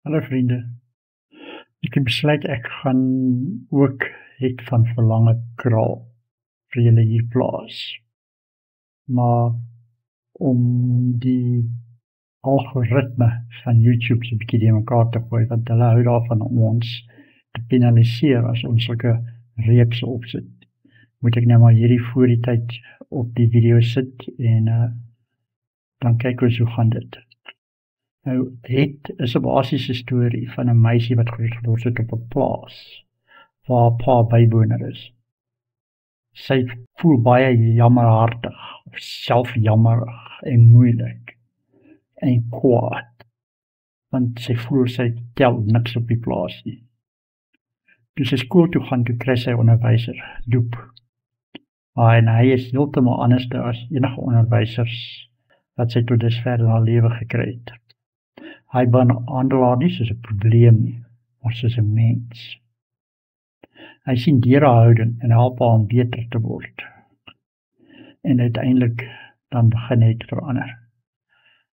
Hallo vriende, ek het besluit ek gaan ook het van verlange kraal vir julle hier plaas. Maar om die algoritme van YouTube so 'n bietjie die mekaar te gooi, want hulle hou daarvan om ons te penaliseer as ons sulke reekse opsit. Moet ek nou maar hierdie voor die tyd op die video sit en dan kyk ons hoe gaan dit. Nou, Het is 'n basiese storie van 'n meisie wat groot geword het op 'n plaas waar haar pa bywoner is. Sy voel baie jammerhartig, of selfjammerig en moeilik en kwaad, want sy voel sy tel niks op die plaas nie. Toe sy skool toe gaan, toe kry sy onderwyser, Doep. En hy is heeltemal anders as enige onderwysers wat sy tot dusver in haar lewe gekry het. Hy behandel haar nie soos 'n probleem nie, maar soos 'n mens. Hy sien deur haar houding en help haar om beter te word. En uiteindelik dan begin het verander.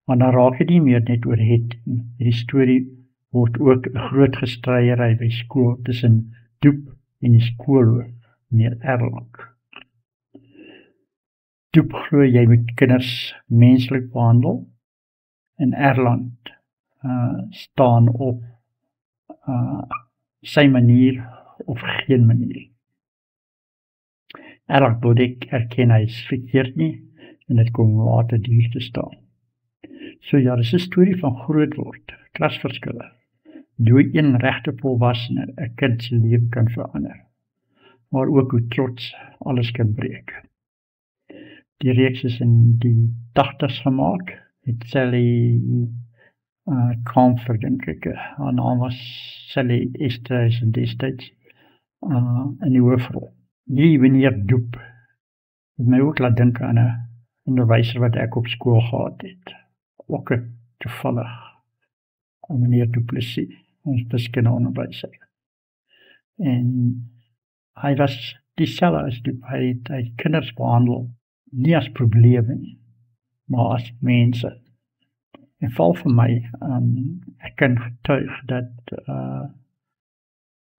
Maar dan raak dit nie meer net oor het nie. Die storie word ook 'n groot gestryery by skool tussen Doep en die skoolhoof, meneer Erlang. Doep glo jy moet kinders menslik behandel en Erlang staan op sy manier of geen manier. Erlang wil ek erken hy is verkeerd nie en dit kom later duur te staan. So ja, dis 'n storie van groot word, klasverskille. Hoe een regte volwassene 'n kind se lewe kan verander, maar ook hoe trots alles kan breek. Die reeks is in die 80's gemaak, het Sally Comfort, dink ek. Haar naam was Sally Easthuizen destyds in die hoofrol. Die meneer Doep het my ook laat dink aan 'n onderwyser wat ek op skool gehad het. Ook toevallig meneer Du Plessis, ons wiskundeonderwyser. En hy was dieselfde as Doep. Hy het kinders behandel nie as probleme nie, maar as mense. En val vir my, ek kan getuig dat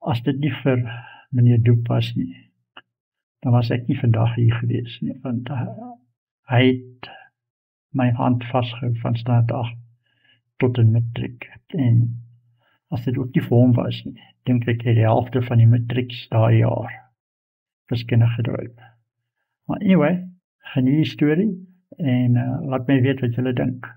as dit nie vir meneer Doep was nie, dan was ek nie vandag hier gewees nie, want hy het my hand vasgehou van staat 8 tot en matriek. En as dit ook nie vir hom was nie, dink ek die helfte van die matrieks daai jaar wiskunde gedryf. Maar anyway, geniet die storie en laat my weet wat julle dink.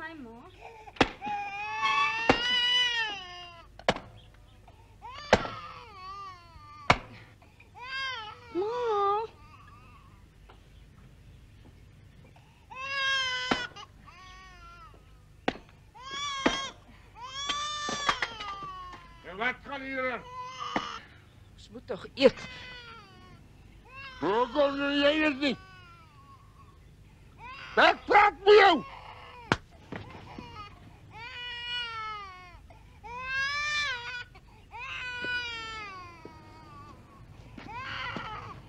Hi, ma. Ma. En wat gaan hier? Ons moet toch eet. Hoekom doen jy dit nie? Ek praat met jou!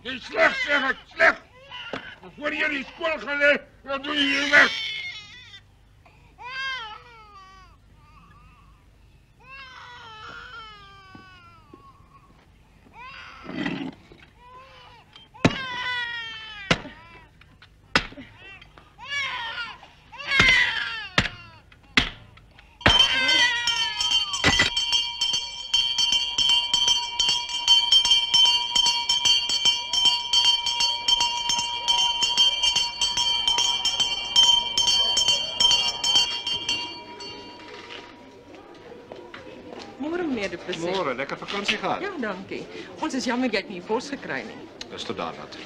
Jy is sleg, zeg ek, sleg! Voor jy in die skool gaan lê, dan doe jy jou werk. Môre meneer de president. Môre, lekker vakansie gehad. Ja, dankie. Ons is jammer jy het nie pos gekry nie. Dis tot daarna toe.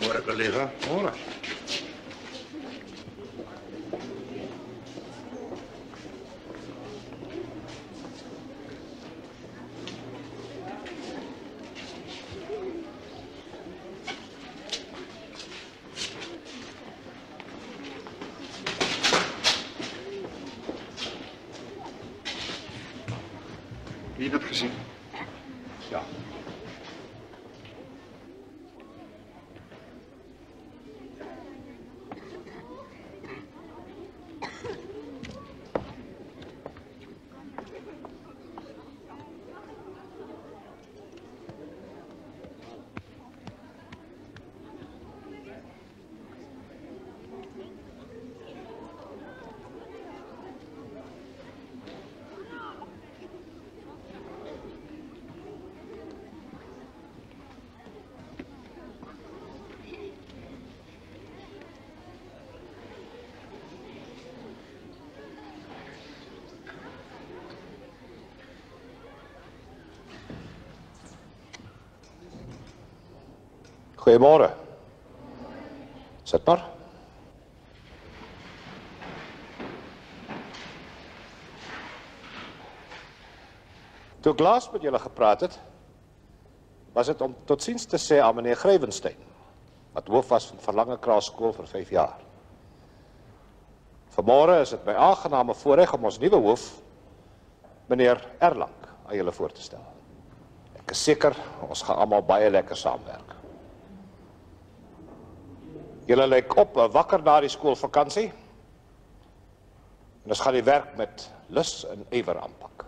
Môre, collega. Môre. Wie het dit gesien? Ja. Goeiemôre. Sit maar. Toe ek laas met julle gepraat het, was dit om totsiens te sê aan meneer Grywenstein, wat hoof was van Verlange Kraalskool vir 5 jaar. Vanmôre is dit my aangename voorreg om ons nuwe hoof, meneer Erlang, aan julle voor te stel. Ek is seker ons gaan almal baie lekker saamwerk. Julle lyk op wakker na die skoolvakansie. En ons gaan die werk met lus en ywer aanpak.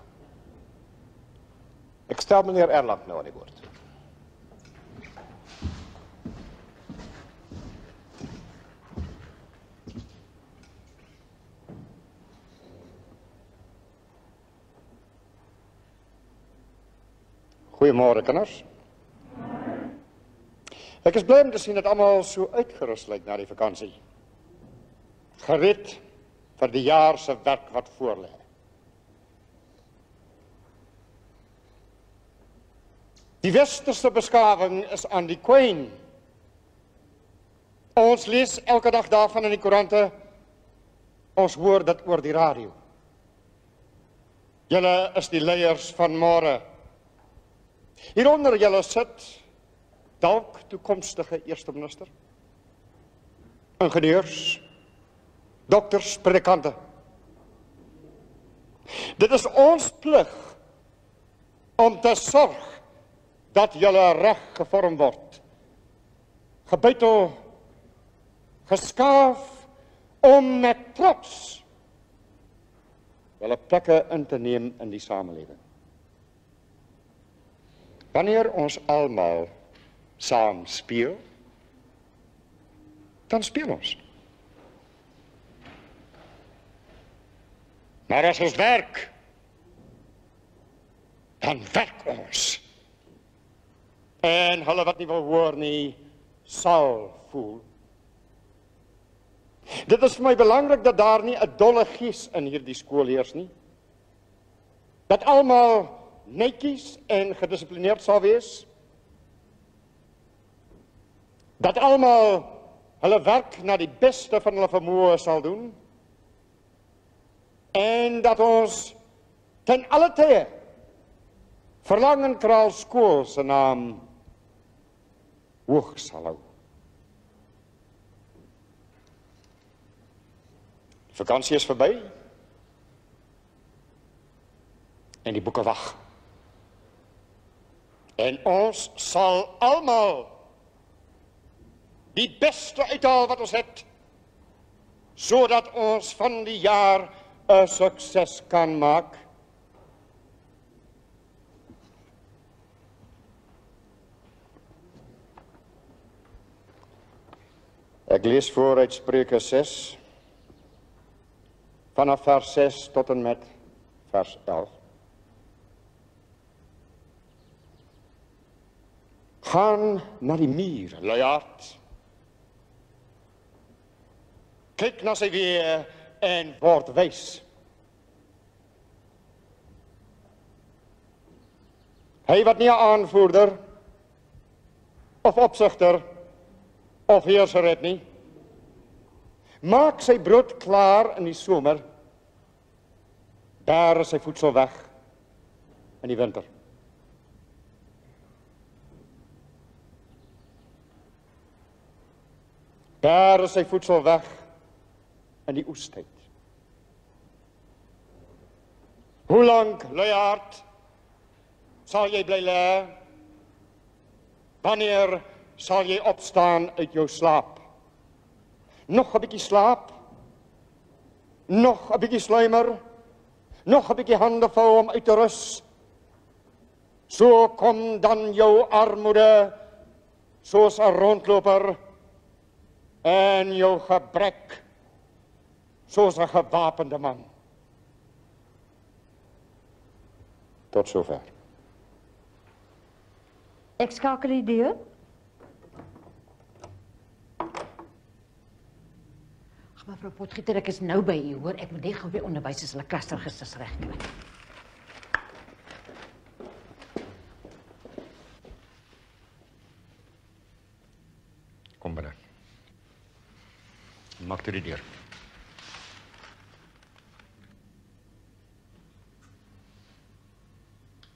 Ek stel meneer Erlang nou aan die woord. Goeiemôre kinders. Ek is bly om te sien dat almal so uitgerus lyk na die vakansie. Gereed vir die jaar se werk wat voorlê. Die westerse beskawing is aan die kwyn. Ons lees elke dag daarvan in die koerante. Ons hoor dit oor die radio. Julle is die leiers van môre. Hieronder julle sit dalk toekomstige eerste minister, ingenieurs, dokters, predikante. Dit is ons plig om te sorg dat julle reg gevorm word, gebytel, geskaaf, om met trots julle plekke in te neem in die samelewing. Wanneer ons almal saam speel, dan speel ons. Maar as ons werk, dan werk ons. En hulle wat nie wil hoor nie, sal voel. Dit is vir my belangrik dat daar nie 'n dolle gees in hierdie skool heers nie. Dat almal netjies en gedissiplineerd sal wees. Dat almal hulle werk na die beste van hulle vermoë sal doen. En dat ons ten alle tye Verlangenkraal skool se naam hoog sal hou. Die vakansie is verby. En die boeke wag. En ons sal almal die beste uithaal wat ons het, sodat ons van die jaar 'n sukses kan maak. Ek lees voor uit Spreuke 6, vanaf vers 6 tot en met vers 11. Gaan na die muur, luiaard. Kyk na sy weë en word wys. Hy wat nie 'n aanvoerder of opsigter of heerser het nie, maak sy brood klaar in die somer, daar is sy voedsel weg in die winter. Daar is sy voedsel weg in die oestyd. Hoe lank, luiaard, sal jy bly lê? Wanneer sal jy opstaan uit jou slaap? Nog 'n bietjie slaap? Nog 'n bietjie sluimer? Nog 'n bietjie hande vou om uit te rus? So kom dan jou armoede soos 'n rondloper en jou gebrek soos 'n gewapende man. Tot sover. Ek skakel die deur. Ag, mevrou Potgieter, ek is nou by u, hoor. Ek moet net gou die onderwysers hulle klasregisters regkry. Kom binne. Maak toe die deur.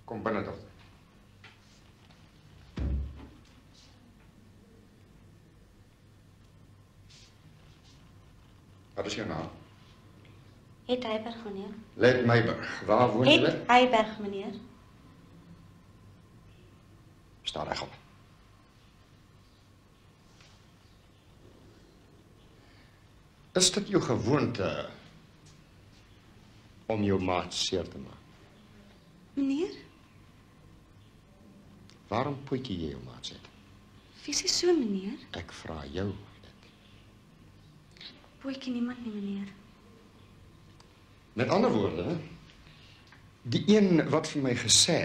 Kom binne toch. Wat is jou naam? Het Heiberg, meneer. Let Meiberg. Waar woon jy? Het Heiberg, meneer. Sta reg op. Is dit jou gewoonte om jou maat seer te maak? Meneer, Waarom poetjie jy jou maat seer? wie sê so, meneer? Ek vra jou. Boetjie niemand nie, meneer. Met ander woorde, die een wat vir my gesê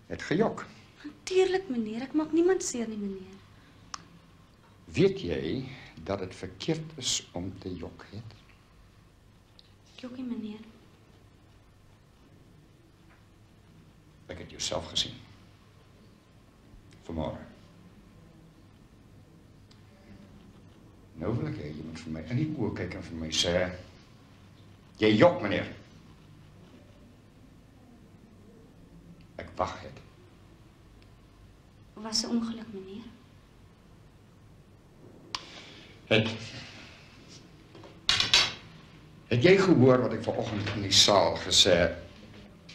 het gejok. Natuurlik, meneer. Ek maak niemand seer nie, meneer. Weet jy dat dit verkeerd is om te jok het? Jokkie, meneer. Ek het jou self gesien. Vanmôre. Nou wil ek hê jy moet vir my in die oë kyk en vir my sê, jy jok, meneer. Ek wag het. Was 'n ongeluk, meneer. Het jy gehoor wat ek vanoggend in die saal gesê het?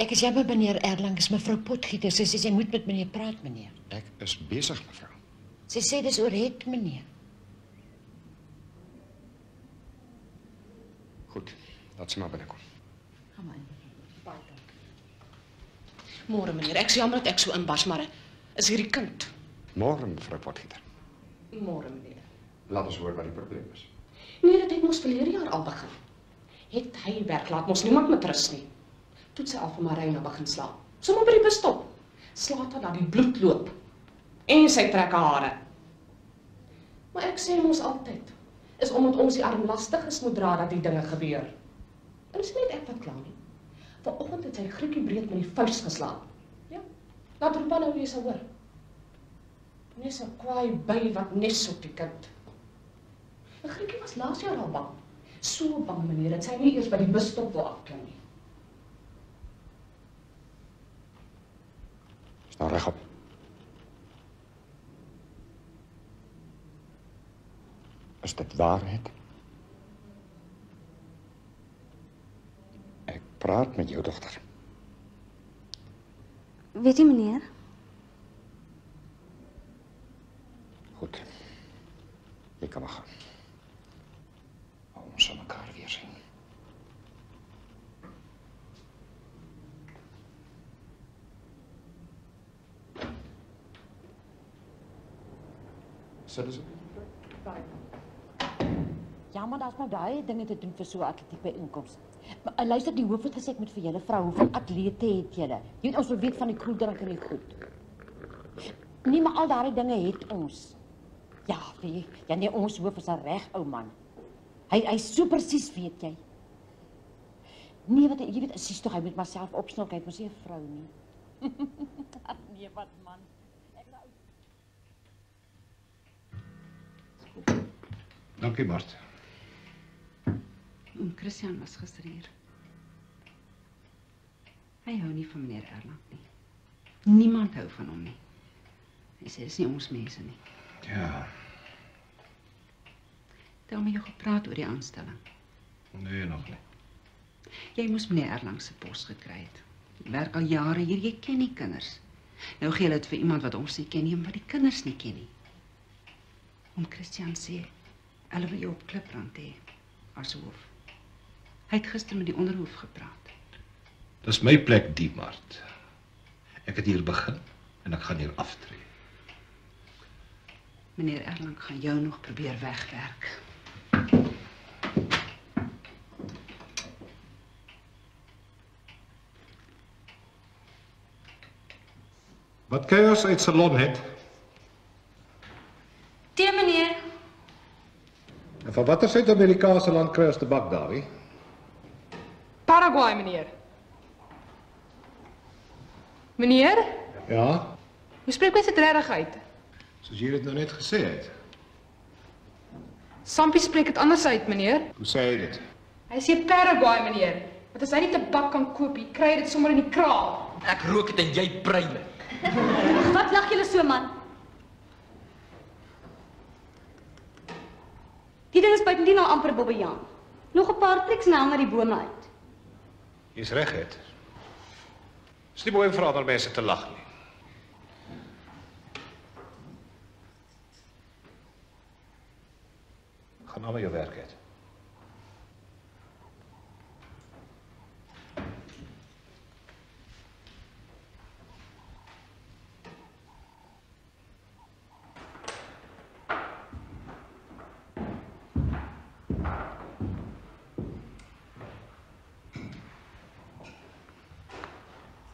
Ek is jammer, meneer Erlang, is mevrou Potgieter. Sy sê sy moet met meneer praat, meneer. Ek is besig, mevrou. Sy sê dis oor het, meneer. Goed, laat sy maar binnekom. Kom maar in. Baie dankie. Môre, meneer. Ek is jammer dat ek so inbars, maar is hierdie kind. Môre, mevrou Potgieter. Môre, meneer. Laat ons hoor wat die probleem is. Nee, dit het mos verlede jaar al begin. Het hy werk laat mos niemand met rus nie. Toe sy al vir Marina begin slaap. Sommige by die busstop. Slaat haar dat die bloed loop. En sy trek haar hare. Maar ek sê mos altyd, is omdat ons die armlastiges moet dra dat die dinge gebeur. En dis net ek wat kla nie. Vanoggend het sy Grietjie breed met die vuis geslaan. Ja, laat Rupa nou weer hoor. Nes 'n kwaai by wat nes op die kind. En Grietjie was laas jaar al bang. So bang, meneer, dat sy nie eers by die busstop wou afklim nie. Staan regop. Is dit waarheid? Ek praat met jou dogter. Weet jy, meneer? Goed. Jy kan maar gaan. Ons sal mekaar weer sien. Sit eens op. Ja, maar daar's nou daai dinge te doen vir so 'n atletieke inkoms. Maar luister, die hoof het gesê ek moet vir julle vra hoeveel atlete het julle. Jy weet ons wil weet van die kroegdrank en die goed. Nee, maar al daai dinge het ons. Ja, weet jy, nee, ons hoof is 'n reg ou man. Hy so presies, weet jy. Nee, wat jy weet, sies tog hy moet maar self opsnok, hy het mos nie 'n vrou nie. Nee, wat man. Dankie, Mart. Oom Christian was gister hier. Hy hou nie van meneer Erlang nie. Niemand hou van hom nie. Hy sê, dis nie ons mense nie. Ja. Het hy al met jou gepraat oor die aanstelling? Nee, nog nie. Jy moes meneer Erlang se pos gekry het. Jy werk al jare hier, jy ken die kinders. Nou gee hulle dit vir iemand wat ons nie ken nie, en wat die kinders nie ken nie. Oom Christian sê, hulle wil jou op Kliprand hê, as hoof. Hy het gister met die onderhoof gepraat. Dis my plek, die Mart. Ek het hier begin en ek gaan hier aftree. Meneer Erlang gaan jou nog probeer wegwerk. Wat Chaos uit salon het? Tee, meneer. En van watter Suid-Amerikaanse land kry ons tabak, Dawie? Paraguay, meneer. Meneer, Ja, hoe spreek mens dit regtig uit? soos jy dit nou net gesê het. Sampie spreek dit anders uit, meneer. Hoe sê jy dit? Hy sê Paraguay, meneer. Want as hy nie tabak kan koop, jy kry dit sommer in die kraal. Ek rook dit en jy pruime. Wat lag julle so, man? Die ding is buitendien al amper bobbejaan. Nog 'n paar triks en hang uit die bome uit. Jy's reg, het. Dis nie mooi om vir ander mense te lag nie. Gaan nou met jou werk uit.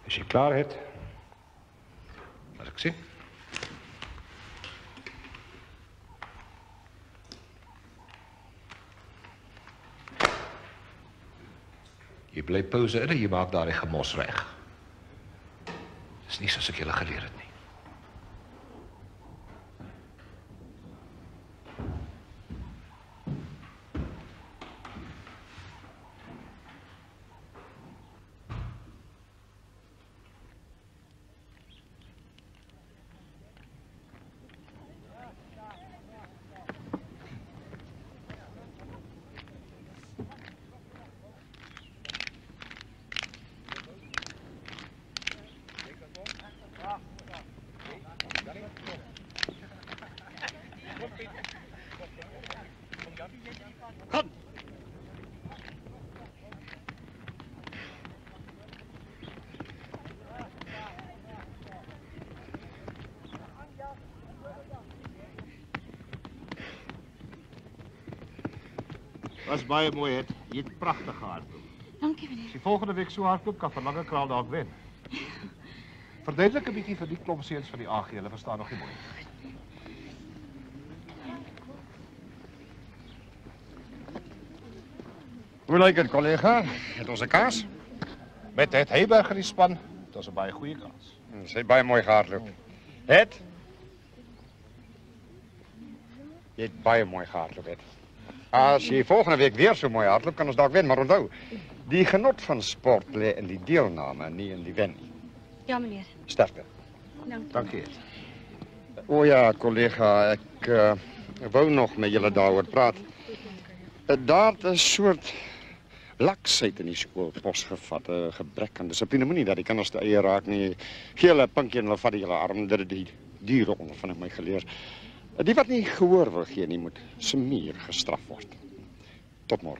As jy klaar het, laat ek sien. Jy bly pouse in en jy maak daardie gemos reg. Dis nie soos ek julle geleer het nie. Was baie mooi, het. Jy het pragtig gehardloop. Dankie, meneer. As jy volgende week so hardloop, kan Verlange Kraal dalk wen. Verduidelik 'n bietjie vir die klomp seuns van die AG, hulle verstaan nog nie mooi. Hoe lyk dit, collega? Het ons 'n kaas? Met het Heiberger die span, dit was 'n baie goeie kans. Sy het baie mooi gehardloop. Het? Jy het baie mooi gehardloop, het. As jy volgende week weer so mooi hardloop, kan ons dalk wen, maar onthou, die genot van sport lê in die deelname, nie in die wen nie. Ja, meneer. Sterkte. Dankie. O ja, collega, ek wou nog met julle daaroor praat. Daar het 'n soort laksheid in die skool posgevat, 'n gebrek aan dissipline. Moenie dat die kinders te eie raak nie. Gee hulle 'n pinkie en hulle vat die hele arm. Dit het die diere ondervinding my geleer. Die wat nie gehoor wil gee nie, moet semier gestraf word. Tot môre.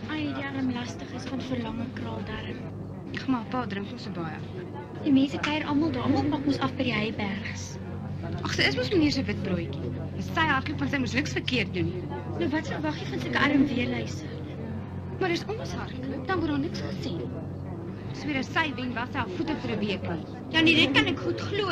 Ai, die arm lastig is van verlange kraaldarm. Maar pa drink mos so baie. Die mense kuier almal daar, almal pak mos af by die Heibergs. Ag, sy is mos meneer se wit broodjie. Sy hardloop van sy moes niks verkeerd doen nie. Nou wat verwag jy van sulke arm weerluise? Maar dis ons hardloop, dan word daar niks gesien. Sweer as sy wen was sy haar voete vir 'n week nie. Ja nee, dit kan ek goed glo.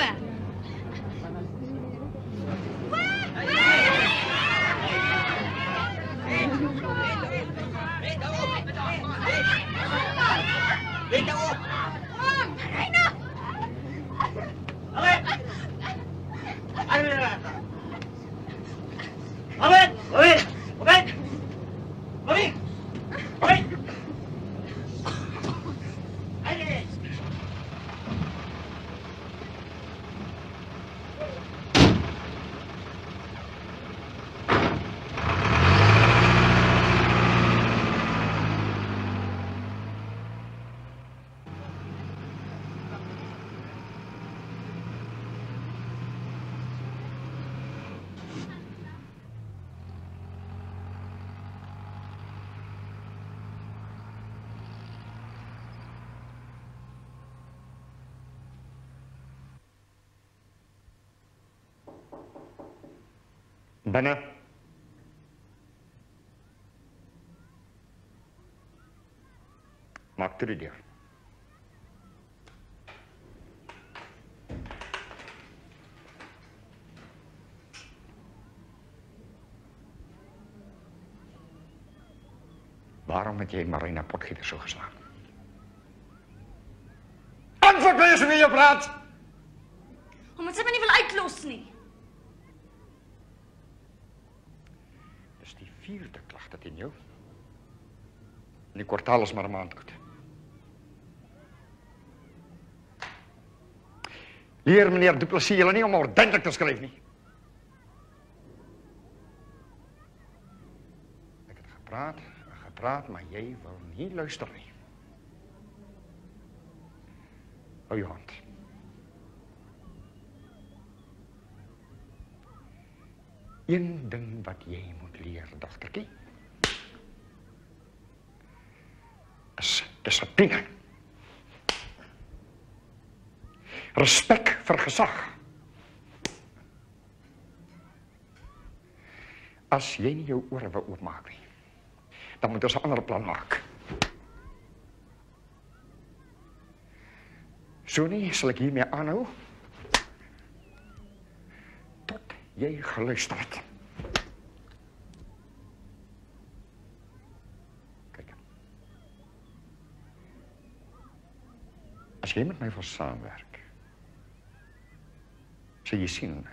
Binne. Maak toe die deur. Waarom het jy Marina Potgieter so geslaan? Antwoord my as jy met jou praat! Omdat sy my nie wil uitlos nie. Dis die 4de klagte teen jou. En die kwartaal is maar 'n maand goed. Leer meneer Du Plessis julle nie om ordentlik te skryf nie. Ek het gepraat, maar jy wil nie luister nie. Hou jou hand. Een ding wat jy moet leer, dogtertjie, is dissipline. Respek vir gesag. As jy nie jou ore wil oopmaak nie, dan moet ons 'n ander plan maak. So nie sal ek hiermee aanhou tot jy geluister het. Kyk. As jy met my wil saamwerk, sal jy sien,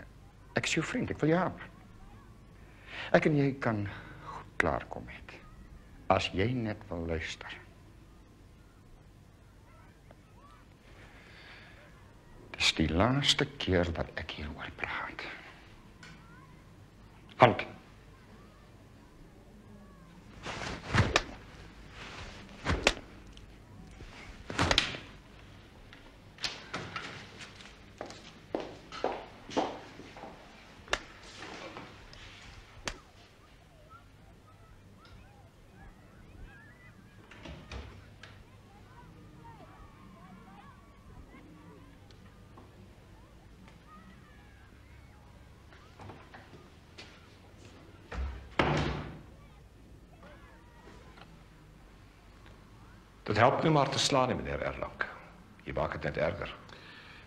ek is jou vriend, ek wil jou help. Ek en jy kan goed klaarkom met, as jy net wil luister. Dis die laaste keer wat ek hieroor praat. Hand. Dit help nie maar te slaan nie, meneer Erlang. Jy maak dit net erger.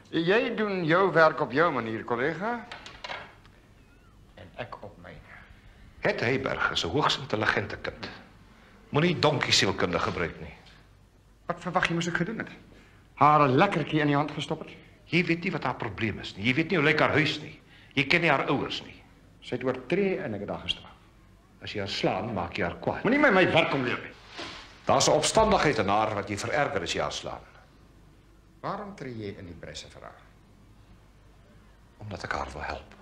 Jy doen jou werk op jou manier, collega. En ek op myne. Het Heiberg is 'n hoogs intelligente kind. Moenie donkie sielkunde gebruik nie. Wat verwag jy moes ek gedoen het? Haar 'n lekkertjie in die hand gestop het? Jy weet nie wat haar probleem is nie. Jy weet nie hoe lyk haar huis nie. Jy ken nie haar ouers nie. Sy het oortree en ek het haar gestraf. As jy haar slaan, maak jy haar kwaad. Moenie my werk kom leer nie. Daar's 'n omstandigheid in haar wat jy vererger as jy haar slaan. Waarom tree jy in die bresse vir haar? Omdat ek haar wil help.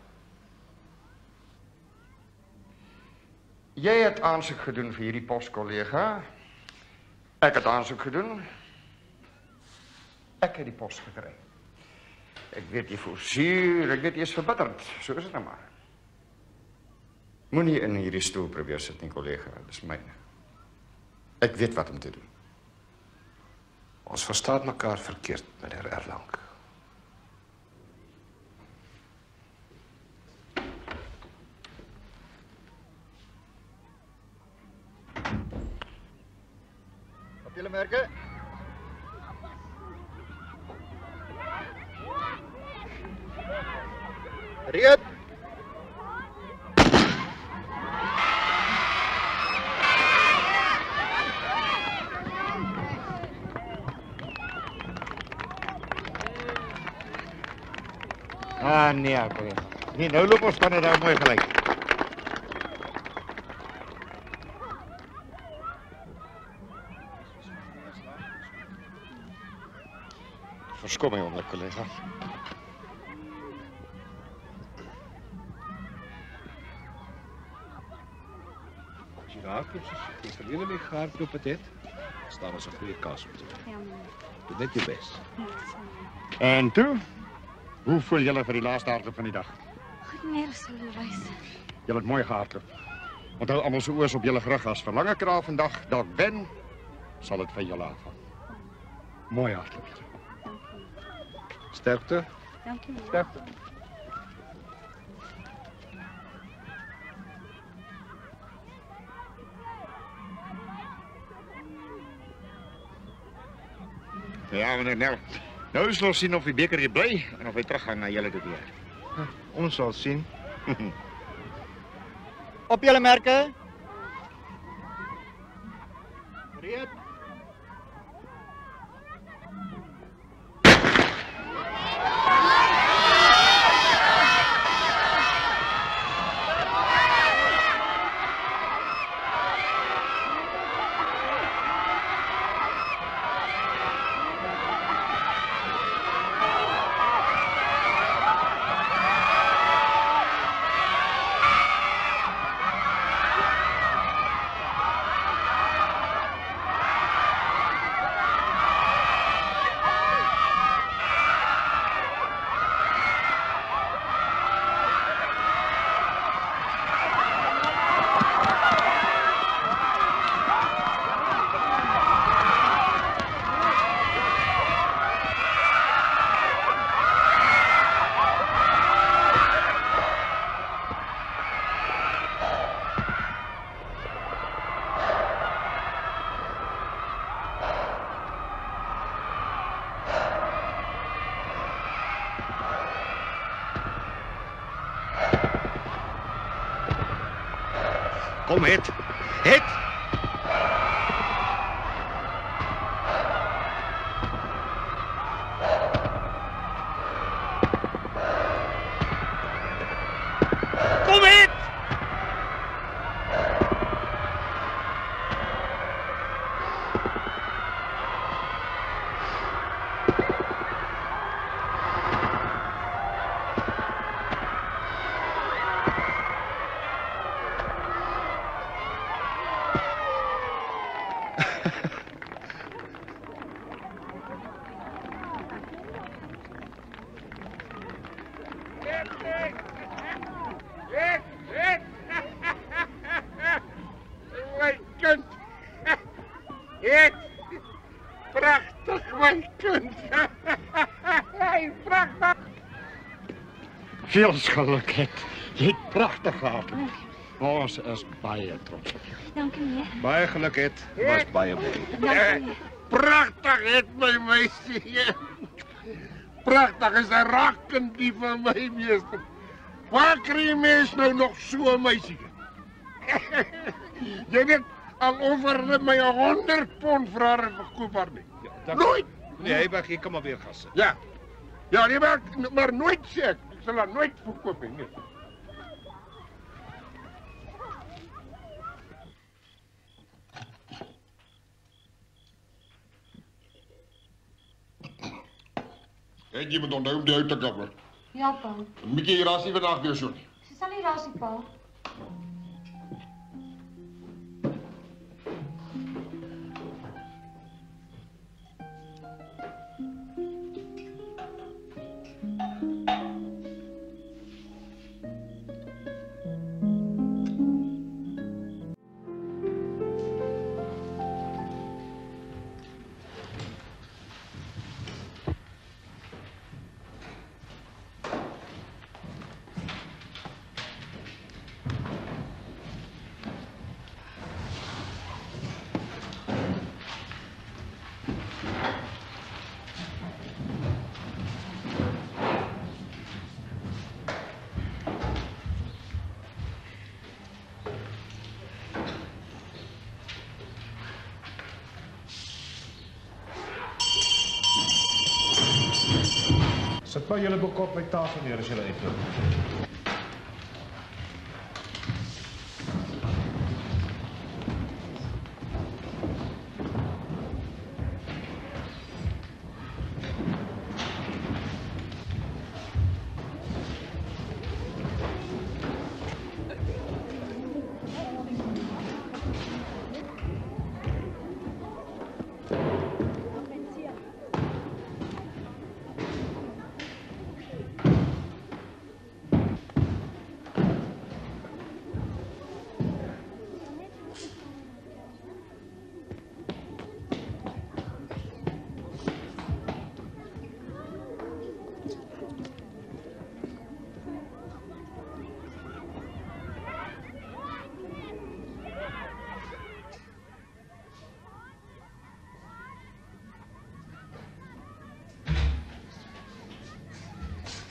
Jy het aansoek gedoen vir hierdie pos, collega. Ek het aansoek gedoen. Ek het die pos gekry. Ek weet jy voel suur, ek weet jy is verbitterd. So is dit nou maar. Moenie in hierdie stoel probeer sit nie, collega. Dis myne. Ek weet wat om te doen. Ons verstaan mekaar verkeerd, meneer Erlang. Op julle merke. Reed. Nee, collega. Nee, nou loop ons van dit daar mooi gelyk. Verskom my onder, collega. As jy raakloop soos jy verlede week gehardloop het, staan ons 'n goeie kans om te wen. Ja, meneer. Doe net jou bes. En toe? Hoe voel julle vir die laaste hardloop van die dag? Goed, meneer, sal wys. Julle het mooi gehardloop. Onthou almal se oë op julle gerig as verlange kraal vandag dalk wen, sal dit van julle afhang. Mooi hardloop. Sterkte. Dankie, meneer. Sterkte. Ja, meneer Nel. Nou sal ons sien of die beker hier bly en of hy teruggaan na julle toe weer. Ons sal sien. Op julle merke. Reed. Kom, het. Het. Kom, het. Mijn kind. Het. Prachtig, mijn kind. Hey, prachtig. Veel geluk, het. Jy het pragtig gehad. Ons is baie trots op jou. Dankie, meneer. Baie geluk, het. Was baie mooi. Dankie, meneer. Pragtig het my meisie. Pragtig is 'n rakkendie van my meester. Waar kry jy mens nou nog so 'n meisie? Jy weet, al offer my 100 pond vir haar verkoop haar nie. Nooit! Nee, Heiberg, jy kan maar weer gaan sit. Ja. Ja, nee, maar nooit sê ek. Ek sal haar nooit verkoop nie. Ek jy moet onthou om die uit te kap. Ja, pa. Mikkie, hier raas nie vandag weer so nie. Sy sal nie raas nie, pa. Sit maar julle boek op my tafel neer as julle uitloop.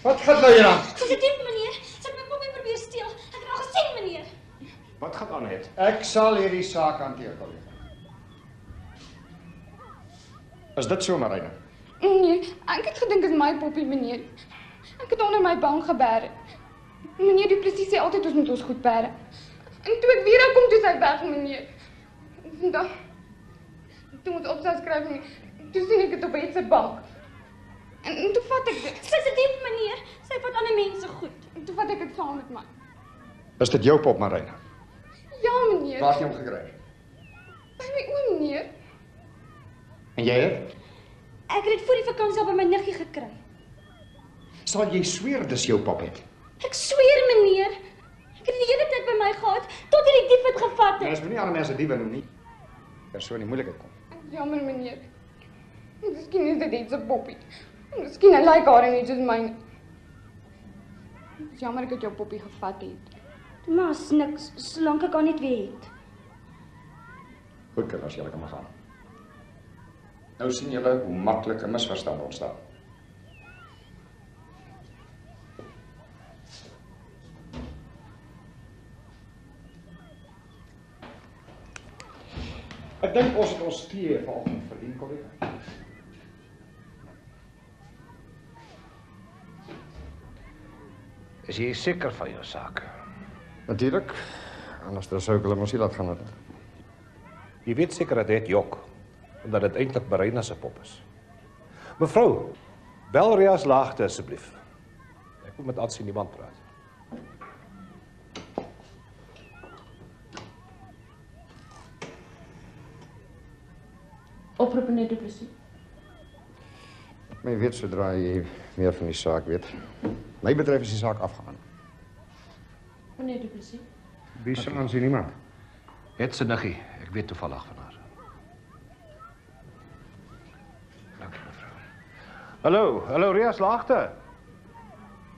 Wat gaan nou hier aan? Dis 'n dief, meneer. Sy het my poppie probeer steel. Ek het al gesien, meneer. Wat gaan aan het? Ek sal hierdie saak hanteer, kollega. Is dit so, Marina? Nee, ek het gedink dit is my poppie, meneer. Ek het onder my bank geberg. Meneer Du Plessis sê altyd ons moet ons goed berg. En toe ek weer daar kom, toe sy weg, meneer. Dan toe moet opstel skryf nie. Toe sien ek dit op iets se bank. En toe vat ek dit. Sy's 'n dief, meneer. Sy vat ander mense goed. En toe vat ek dit saam met my. Is dit jou pop, Marina? Ja, meneer. Waar het jy hom gekry? By my oom, meneer. En jy het? Ek het dit voor die vakansie al by my niggie gekry. Sal jy sweer dis jou pop het? Ek sweer, meneer. Ek het dit die hele tyd by my gehad tot hierdie dief dit gevat het. Mens moet nie ander mense diewe noem nie. As so in die moeilikheid kom. Jammer, meneer. Miskien is dit iets 'n poppie. Miskien hy lyk haar net soos myne. Dis jammer ek het jou poppie gevat het. Maar is niks, solank ek haar net weer het. Goed, kinders, julle kan maar gaan. Nou sien julle hoe maklik 'n misverstand ontstaan. Ek dink ons het ons tee vanoggend verdien, kollega. Is jy seker van jou saak? Natuurlik. Anders sou ek hulle mos nie laat gaan het. Jy weet seker dat dit jok, omdat dit eintlik Marina se pop is. Mevrou, bel Rias Laagte asseblief. Ek moet met aansien iemand praat. Oproep meneer Du Plessis. Maar jy weet sodra jy meer van die saak weet. My betref is die saak afgegaan. Meneer Du Plessis. Wie se aansien iemand? Het se niggie, ek weet toevallig van haar. Dankie mevrou. Hallo Rias Laagte.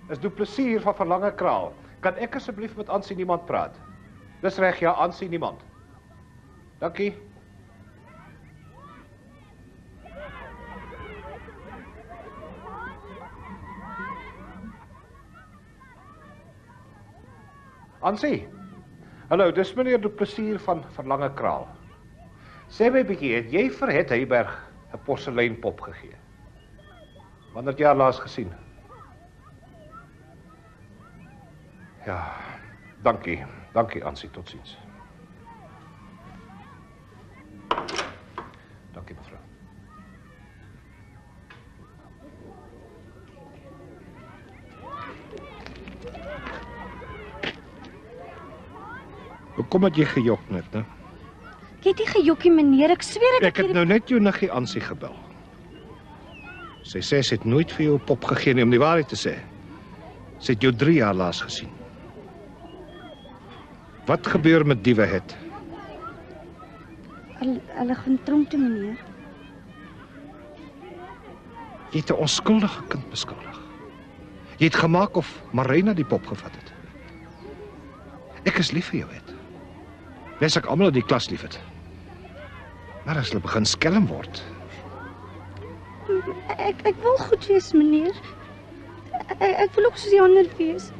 Is Du Plessis hier van Verlange Kraal. Kan ek asseblief met aansien iemand praat? Dis reg, ja, aansien iemand. Dankie. Ansie. Hallo, dis meneer Du Plessis van Verlange Kraal. Sê my bietjie, het jy vir Het Heyberg 'n porseleinpop gegee? Wanneer het jy haar laas gesien? Ja, dankie. Dankie, Ansie, totsiens. Dankie, mevrou. Hoekom het jy gejok net, né? Ek het nie gejokkie, meneer, ek sweer Ek het nou net jou niggie Ansie gebel. Sy sê sy het nooit vir jou 'n pop gegee nie, om die waarheid te sê. Sy het jou 3 jaar laas gesien. Wat gebeur met diewe Het? Hulle gaan tronk toe, meneer. Jy het 'n onskuldige kind beskuldig. Jy het gemaak of Marina die pop gevat het. Ek is lief vir jou, Het. Wens ek almal in die klas lief het. Maar as hulle begin skelm word. Ek wil goed wees, meneer. Ek wil ook soos die ander wees.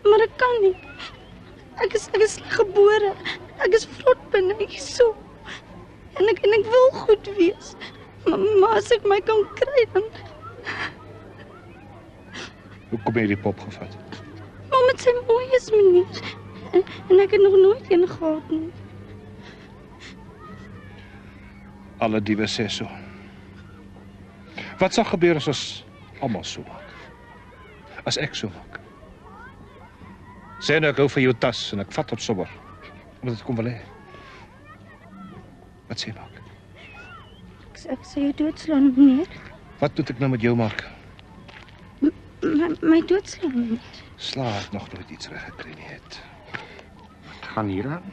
Maar ek kan nie. Ek is sleg gebore. Ek is vrot binne hierso. En ek wil goed wees. Maar as ek my kan kry dan. Hoekom het jy die pop gevat? Omdat sy mooi is, meneer. En ek het nog nooit een gehad nie. Alle diewe sê so. Wat sal gebeur as ons almal so maak? As ek so maak? Sê nou ek hou vir jou tas en ek vat op sommer. Omdat het kom wil hê. Wat sê maak? Ek sê jou doodslaan, meneer. Wat moet ek nou met jou maak? My doodslaan, meneer. Sla het nog nooit iets reg gekry nie, Het. Gaan hier aan.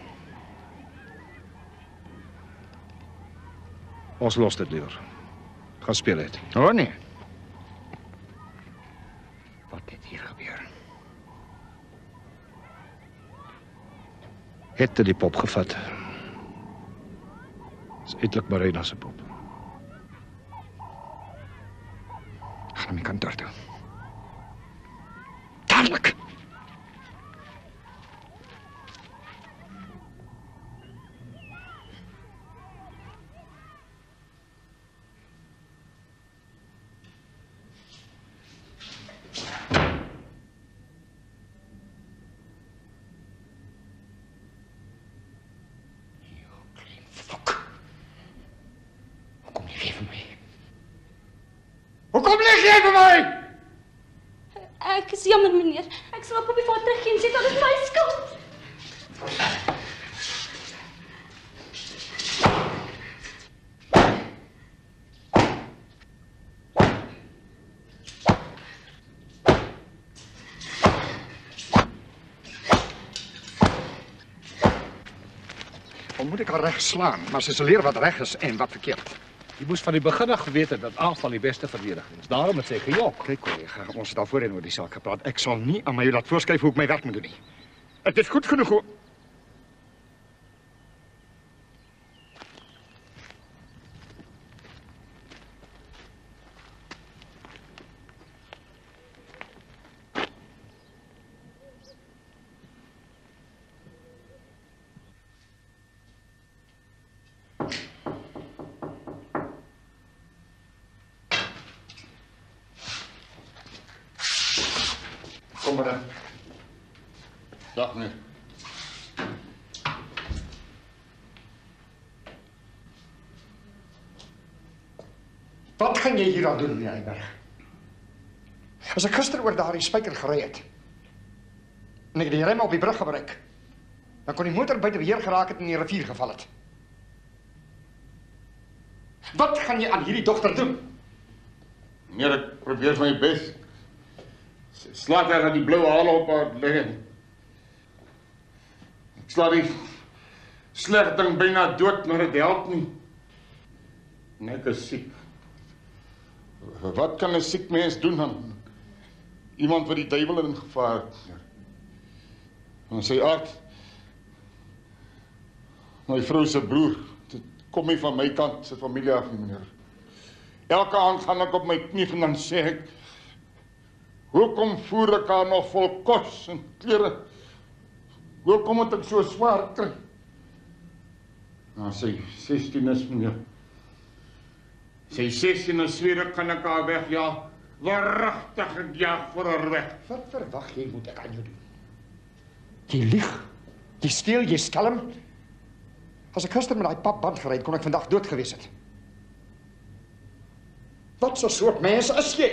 Ons los dit liewer. Gaan speel, Het. Oh nee. Wat het hier gebeur? Het die pop gevat. Dis eintlik Marina se pop. Gaan my kantoor toe. Dadelik. Hoekom lig jy vir my? Ek is jammer, meneer. Ek sal op die vader teruggee en sê dat dit my skuld. Hoe moet ek haar reg slaan? Maar sy sal leer wat reg is en wat verkeerd. Jy moes van die begin af geweet het dat aanval die beste verdediging is. Daarom het sy gejok. Kyk, kollega, ons het al voorheen oor die saak gepraat. Ek sal nie aan my laat voorskryf hoe ek my werk moet doen nie. Dit is goed genoeg hoe... Kom maar dan. Dag, meneer. Wat gaan jy hier aan doen, meneer Heyberg? As ek gister oor daardie spyker gery het en ek die rem op die brug gebruik, dan kon die motor buite beheer geraak het en in die rivier geval het. Wat gaan jy aan hierdie dogter doen? Meneer, ek probeer my bes. Slaat haar aan die blauwe hale op haar liggen. Ek sla die sleg ding byna dood, maar het help nie. En ek is siek. Wat kan 'n siek mens doen aan iemand wat die duiwel in gevaar het? En sy aard, my vrou se broer, dit kom nie van my kant se familie af nie, meneer. Elke aand gaan ek op my knie en dan sê ek, hoekom voer ek haar nog vol kos en klere? Hoekom het ek so swaar kry? Nou, sy 16 is, meneer. Sy 16 is weer, kan ek haar wegjaag. Waarachtig, ek jaag vir haar weg. Wat verwag jy moet ek aan jou doen? Jy lieg, jy steel, jy skelm. As ek gister met daai papband gery het, kon ek vandag dood gewees het. Wat so soort mens is jy?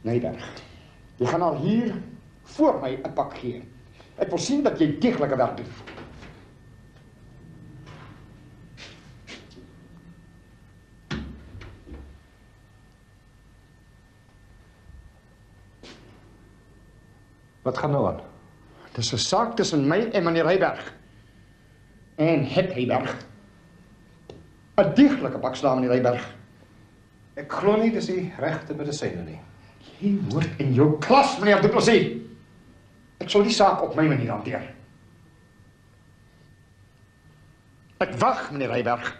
Nijberg, jy gaan al hier voor my 'n pak gee. Ek wil sien dat jy deeglike werk doen. Wat gaan nou aan? Dis 'n saak tussen my en meneer Heiberg. En het Heiberg. 'n deeglike pak slaan, meneer Heiberg. Ek glo nie dis die regte medisyne nie. Jy hoort in jou klas, meneer Du Plessis. Ek sal die saak op my manier hanteer. Ek wag, meneer Heiberg.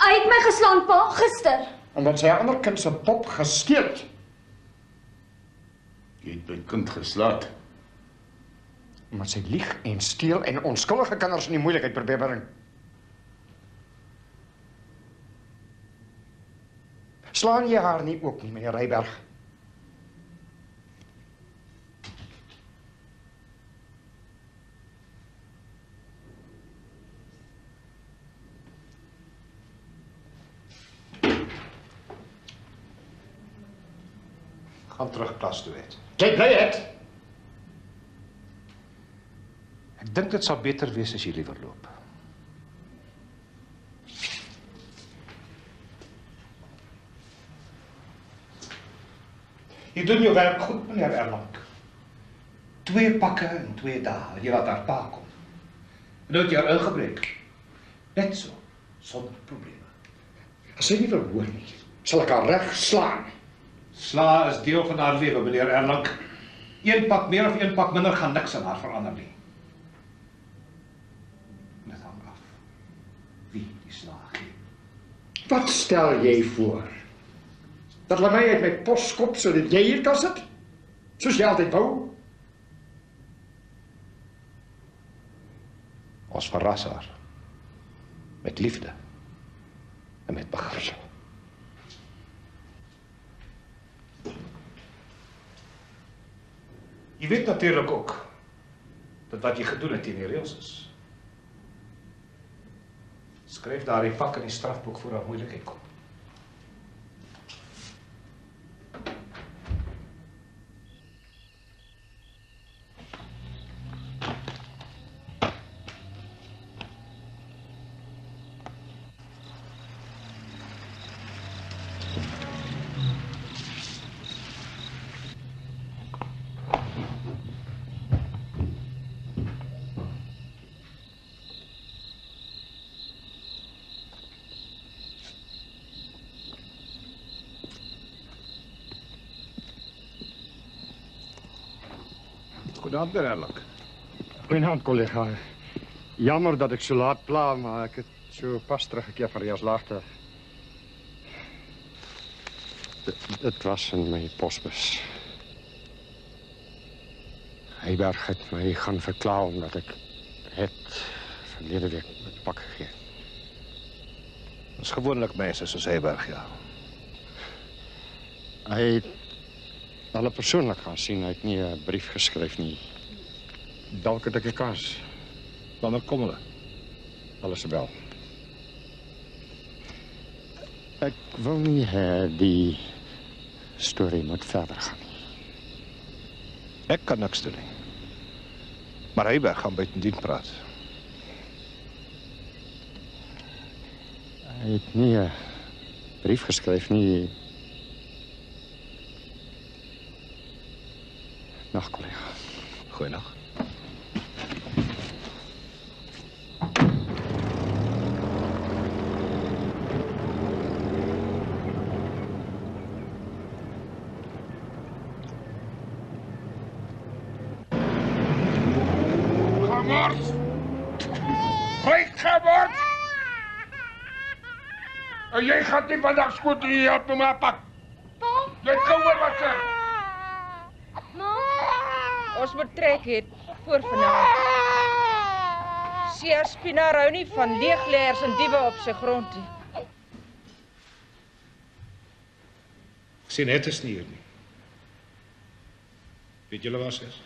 Hy het my geslaan, pa, gister. Omdat sy 'n ander kind se pop gesteel het. Jy het my kind geslaat. Omdat sy lieg en steel en onskuldige kinders in die moeilikheid probeer bring. Slaan jy haar nie ook nie, meneer Heiberg? Gaan terug klas toe het. Jy bly het. Ek dink dit sal beter wees as jy liewer loop. Jy doen jou werk goed, meneer Erlang. 2 pakke in 2 dae, en jy laat haar pa kom. En nou het jy haar ingebreek. Net so, sonder probleme. As sy nie wil hoor nie, sal ek haar reg slaan. Sla is deel van haar lewe, meneer Erlang. 1 pak meer of 1 pak minder gaan niks aan haar verander nie. Dit hang af wie die sla gee. Wat stel jy voor? Dat hulle my uit my pos skop sodat jy hier kan sit? Soos jy altyd wou? Ons verras haar. Met liefde. En met begrip. Jy weet natuurlijk ook dat wat jy gedoen het teen die reëls is. Skryf daar die vak in die strafboek voor haar moeilikheid kom. Goedenavond, meneer Erlang. Goedenavond, collega. Jammer dat ik zo laat pla, maar ik heb zo pas teruggekeerd van Riaslaagte. Het was in mijn postbus. Heiberg het mij gaan verklaren omdat ik het verlede week met pak gegeven. Dat is gewoonlijk mensen zoals Heiberg, ja. Hij het alle persoonlijk gaan zien. Hij heeft niet een brief geschreven, niet. Dalk het ik kans. Wanneer komen we? Alles wel. Ik wil niet die story moet verder gaan. Ik kan niks doen. Maar Heiberg gaan buitendien praten. Hij heeft niet een brief geschreven, niet. Nacht, collega. Goeienacht. En jy gaan nie vandag skoot in jou op my pak. Pa? Jy het gehoor wat sê. Ons moet trek het voor vanaand. Sier Spinaar hou nie van leegleers en diewe op sy grond nie. Ek sien het is nie hier nie. Weet julle waar sy is?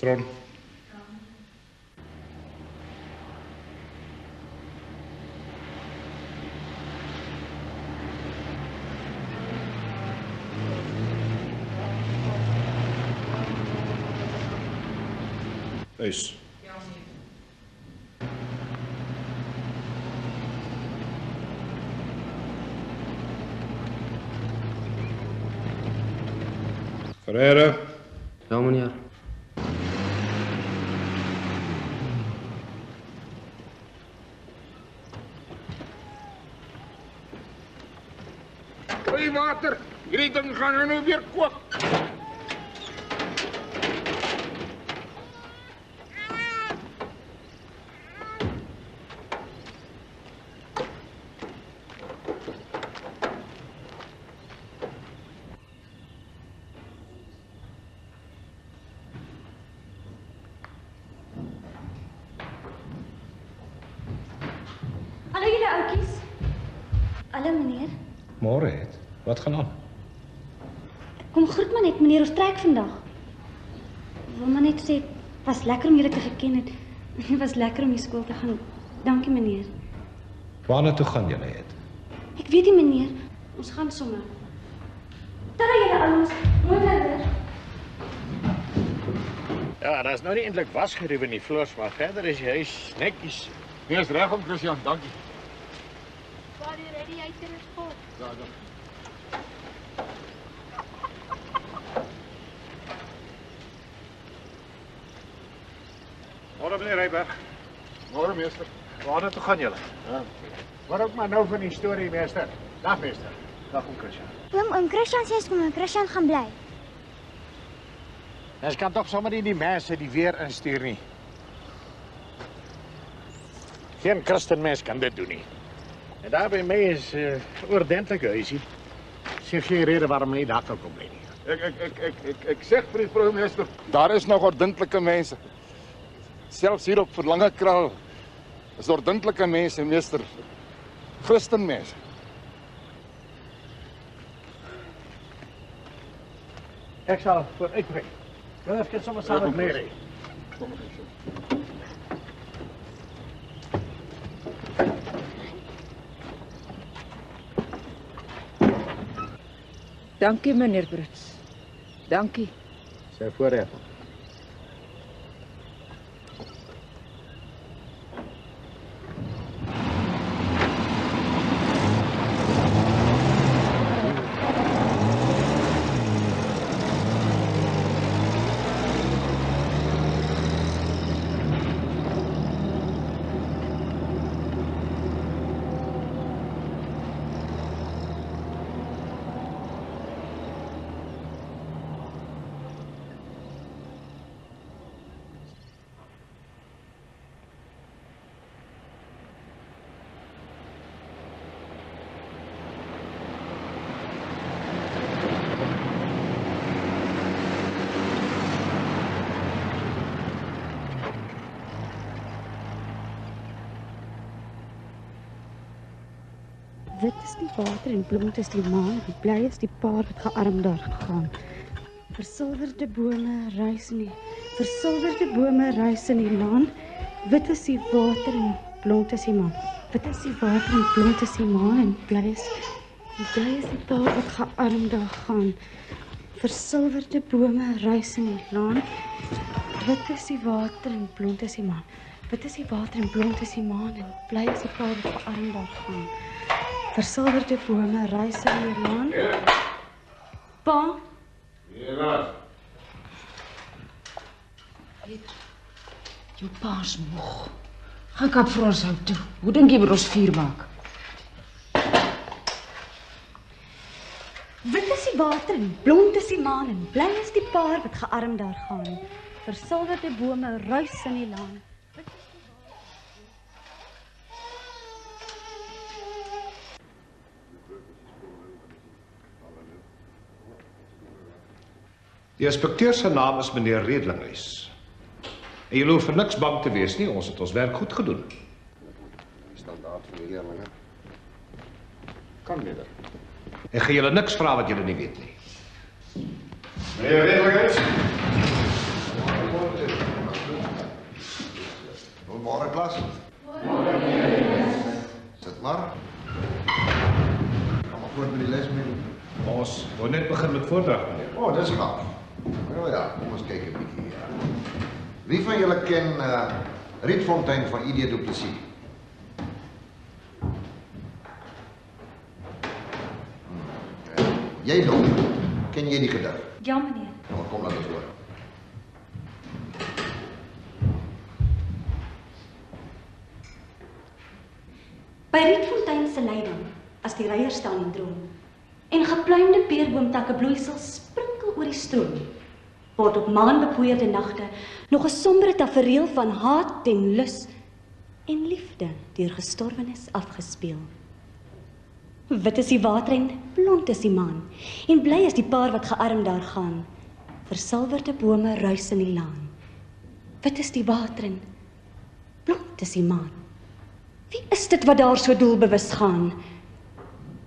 Tron. Huis. Ferreira. Ja, meneer. Hey water, hierdie ding gaan nou weer kook. Hallo julle oudjies. Hallo meneer. Môre het. Wat gaan aan? Kom groet maar net meneer, ons trek vandag. Wil maar net sê, was lekker om julle te geken het. Het was lekker om die skool te gaan. Dankie meneer. Waarna toe gaan julle het? Ek weet nie meneer, ons gaan sommer. Tada julle ouens, mooi bly weer. Ja, dat is nou nie eintlik wasgeruwe in die vloers, maar verder is die huis netjies. Nee, is reg om Christian, dankie. Waar die radiator is vol. Ja. Môre meneer Reyberg. Môre meester. Waarna toe gaan julle? Ja. Wat ook maar nou van die storie, meester. Dag meester. Dag oom Christian. Oom Christian sê kom oom Christian gaan bly. Ons kan toch sommer nie die mense die weer instuur nie. Geen christenmens kan dit doen nie. En daar by my is oordentlike huisie. Sê geen rede waarom hy daar kan kom bly nie. Ek sê vir die burgemeester, daar is nog ordentlike mense. Selfs hier op Verlangekraal is ordentlike mense, meester. Christenmense. Ek sal vooruitbring. Julle kan sommer saam met my ry. Dankie meneer Brits. Dankie. Sy voorreg. Wit is die water en blond is die maan, en bly is die paar wat gearm daar gegaan. Versilverde bome reis in die laan, wit is die water en blond is die maan. Wit is die water en blond is die maan, en bly is die paar wat gearm daar gaan. Versilverde bome reis in die laan, wit is die water en blond is die maan. Wit is die water en blond is die maan, en bly is die paar wat gearm daar gaan. Versilverde bome reis in die laan. Pa? Ja. Jou pa is moeg. Gaan kap vir ons hout toe. Hoe dink jy moet ons vuur maak? Wit is die water en blond is die maan en bly is die paar wat gearm daar gaan. Versilverde bome ruis in die laan. Die inspekteur se naam is meneer Redlinghuis. En julle hoef vir niks bang te wees nie, ons het ons werk goed gedoen. Standaard van die leerlinge. Kan weer. Ek gaan julle niks vra wat julle nie weet nie. Meneer Redlinghuis. Goeiemôre klas. Sit maar. Kom maar voort met die les mee. Ons wou net begin met voordrag, meneer. Oh, dis gaaf. Nou ja, kom ons kyk 'n bietjie hier. Wie van julle ken Rietfontein van ID Du Plessis? Jy nog, ken jy die gedig? Ja, meneer. Nou, kom laat ons hoor. By Rietfontein se leiding, as die reier staan en droom, en gepluimde peerboomtakke bloeisels sprinkel oor die stroom, word op maanbepoeierde nagte nog 'n sombere tafereel van haat en lus en liefde deur gestorwenes afgespeel. Wit is die water en blond is die maan, en bly is die paar wat gearm daar gaan. Versilverde bome ruis in die laan. Wit is die water en blond is die maan. Wie is dit wat daar so doelbewus gaan?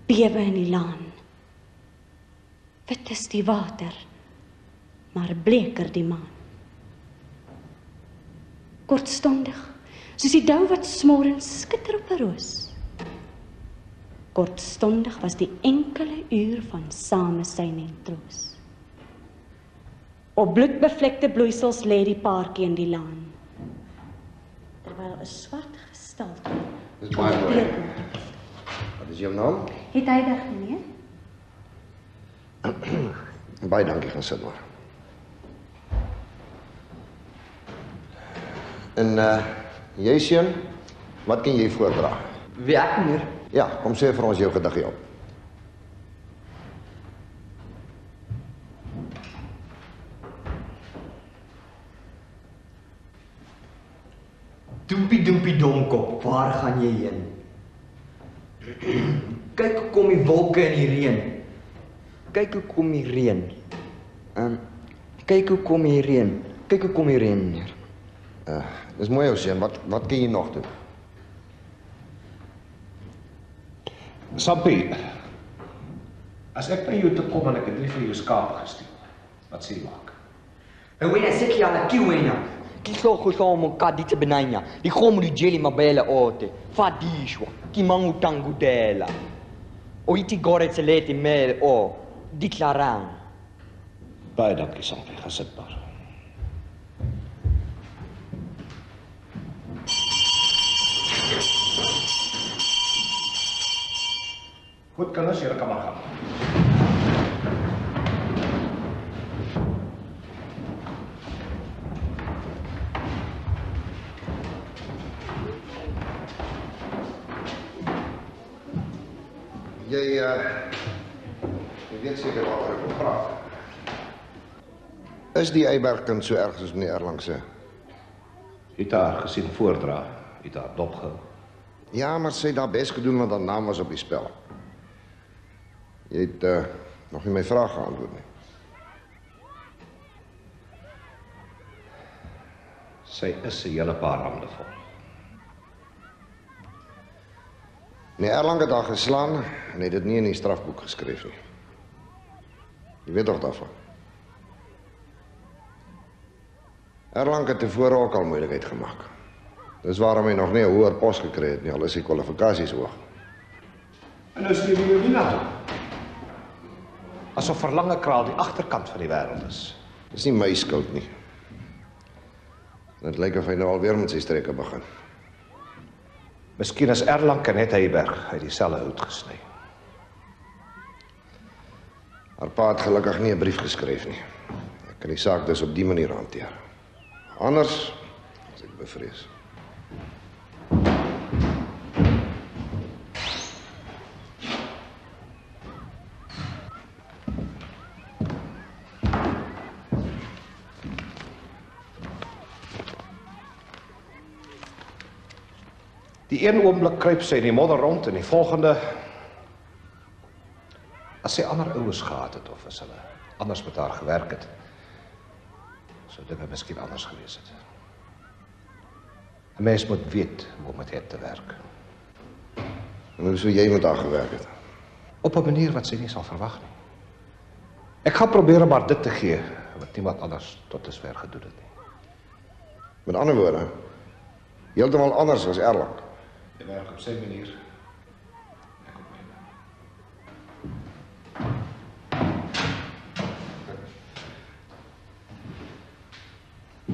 Bewe in die laan. Wit is die water, maar bleker die maan. Kortstondig, soos die dou wat smorens skitter op 'n roos. Kortstondig was die enkele uur van samesyn en troos. Op bloedbevlekte bloeisels lê die paartjie in die laan, terwyl 'n swart gestalte Dis baie mooi. Wat is jou naam? Het hy dag, meneer? Baie dankie, gaan sit maar. En jy seun, wat kan jy voordra? Wie ek, meneer? Ja, kom sê vir ons jou gediggie op. Doempie domkop, waar gaan jy heen? Kyk hoe kom die wolke in die reën. Kyk hoe kom die reën. Kyk hoe kom die reën. Kyk hoe kom die reën, meneer. Dis mooi ou seun, wat kan jy nog doen? Sampie, as ek by jou toe kom en ek het 3 van jou skape gesteel, wat sê jy maak? Wena seki ala kiwena. Kisoko somo kaditse benanya. Di khomu di jeli mabele ote. Fadishwa. Kimangu tangudela. O iti gore tseleti mele o. Diklarang. Baie dankie, Sampie, gaan sit maar. Goed, kinders, julle kan maar gaan. Jy weet seker waaroor ek wil praat. Is die Eybergkind so erg soos meneer Erlang sê? Het haar gesien voordra, het haar dopgehou. Ja, maar sy het daar bes gedoen want haar naam was op die spel. Jy het nog nie my vraag geantwoord nie. Sy is 'n hele paar hande vol. Meneer Erlang het haar geslaan en het dit nie in die strafboek geskryf nie. Jy weet toch daarvan? Erlang het tevore ook al moeilikheid gemaak. Dis waarom hy nog nie 'n hoër pos gekry het nie, al is sy kwalifikasies hoog. En nou stuur jy nie na toe. Asof Verlange Kraal die agterkant van die wêreld is. Dis nie my skuld nie. Dit lyk of hy nou alweer met sy strekke begin. Miskien is Erlang en net Eyberg uit dieselfde hout gesny. Haar pa het gelukkig nie 'n brief geskryf nie. Ek kan die saak dus op die manier hanteer. Anders as ek bevrees. Die een oomblik kruip sy in die modder rond en die volgende, as sy ander ouers gehad het of as hulle anders met haar gewerk het, sou dinge miskien anders gewees het. 'n Mens moet weet hoe om met het te werk. En hoe sou jy met haar gewerk het? Op 'n manier wat sy nie sal verwag nie. Ek gaan probeer om haar dit te gee wat niemand anders tot dusver gedoen het nie. Met ander woorde, heeltemal anders as Erlang. Hy werk op sy manier.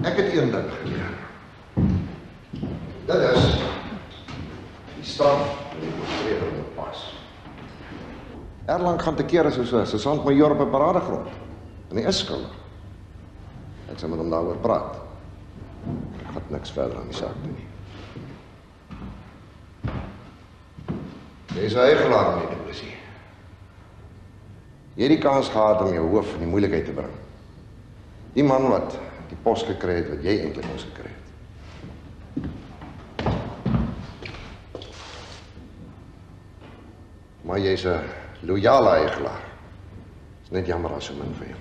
Ek het een ding geleer. Dit is die straf en die oortreding moet pas. Erlang gaan tekeer as 'n sergeant-majoor op 'n paradegrond. En hy is skuldig. Ek sal met hom daaroor praat. Ek gaan niks verder aan die saak doen nie. Jy is eigelaar met die polisie. Jy het die kans gehad om jou hoof in die moeilikheid te bring. Die man wat die pos gekry het wat jy eintlik moes gekry het. Maar jy's 'n loyale eigelaar. Is net jammer as so min vir jou.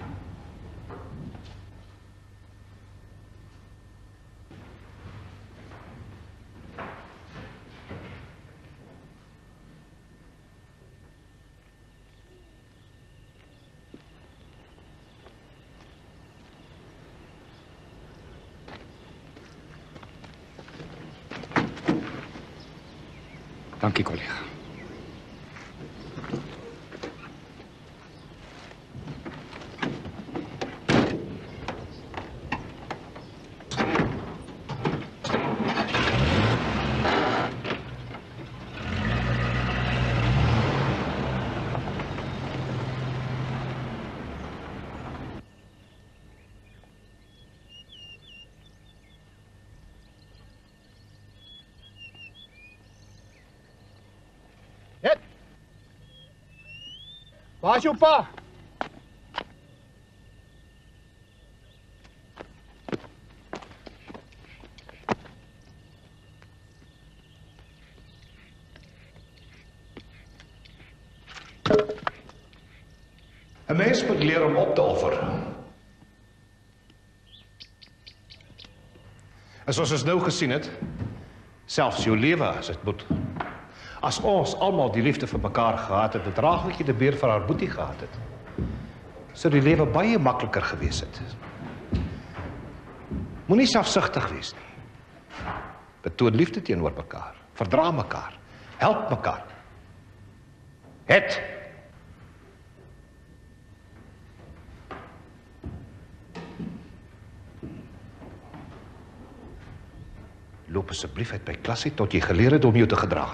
Dankie, collega. Waar is jou pa? Een mens moet leren om op te offer. En zoals ons nou gezien het, zelfs jouw leven als het moet. Als ons allemaal die liefde voor elkaar gehad het, het draaglijkje de beer van haar boetie gehad het, zou die leven baie makkelijker geweest het. Moet niet zelfzuchtig wees nie. Betoon liefde teenoor mekaar, verdra mekaar, help mekaar. Het. Loop asseblief uit by klas uit tot jy geleer het om jou te gedra.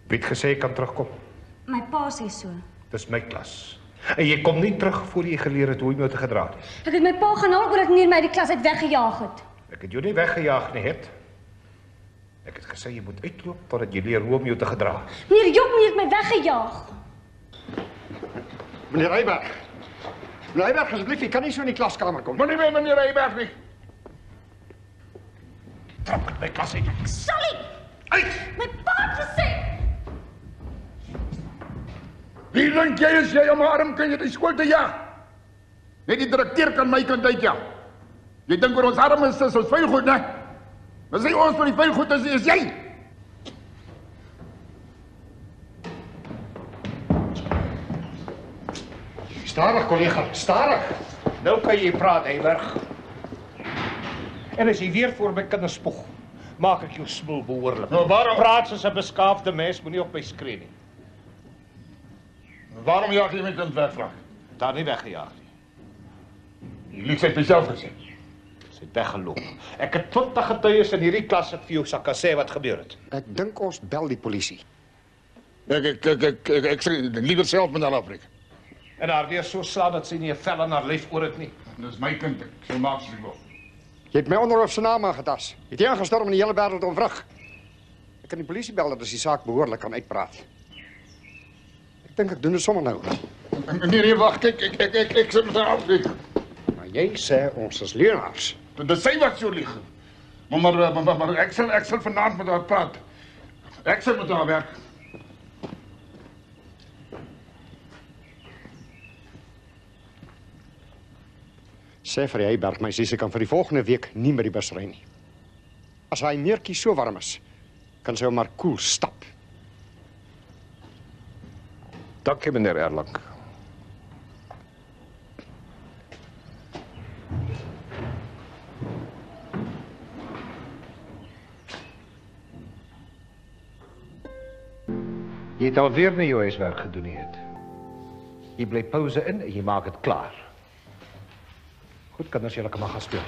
Wie het gesê ek kan terugkom? My pa sê so. Dis my klas. En jy kom nie terug voor jy geleer het hoe jy moet gedra het. Ek het my pa genaal omdat meneer my die klas uit weggejaag het. Ek het jou nie weggejaag nie, het. Ek het gesê jy moet uitloop totdat jy leer hoe om jou te gedra. Meneer Job het my weggejaag. Meneer Reyberg. Meneer Reyberg, asseblief, jy kan nie so in die klaskamer kom. Moenie meer meneer Reyberg nie. Trap met my klas uit. Sal nie. Uit! My pa het gesê. Wie dink jy is jy om 'n arm kind uit die skool te jag? Net die direkteur kan my kind uitjag. Jy dink oor ons armes is ons veilgoed, né? Maar sê ons vir die veilgoed is jy. Stadig, collega, stadig. Nou kan jy praat, Eyberg. En as jy weer voor my kinders spog, maak ek jou smul behoorlik. Nou, waarom? Praat soos 'n beskaafde mens, moenie op my skree nie. Waarom jaag jy my kind weg, vraag? Daar nie weggejaag nie. Jy lief het myself gesê. Sy het weggeloop. Ek het 20 getuies in hierdie klas vir jou sal kan sê wat gebeur het. Ek dink ons bel die polisie. Ek sê liewer self met hulle afbreek. En haar weer so slaan dat sy nie 'n vel in haar lyf oor het nie. Dis my kind, ek sal maak soos ek wil. Jy het my onderhoof se naam aangetas. Jy het aangestorm in die hele wêreld omvrug. Ek kan die polisie bel dat ons die saak behoorlik kan uitpraat. Ek dink ek doen dit sommer nou. Nee, wag, ek sal met haar afbreek. Maar jy sê ons is leuenaars. Dis sy wat so lieg. Maar ek sal vanaand met haar praat. Ek sal met haar werk. Sê vir hy Berg, my sussie kan vir die volgende week nie met die bus ry nie. As hy neertjie so warm is, kan sy hom maar koel stap. Dankie, meneer Erlang. Jy het alweer nie jou huiswerk gedoen nie het. Jy bly pauze in en jy maak dit klaar. Goed, kinders, julle kan maar gaan speel.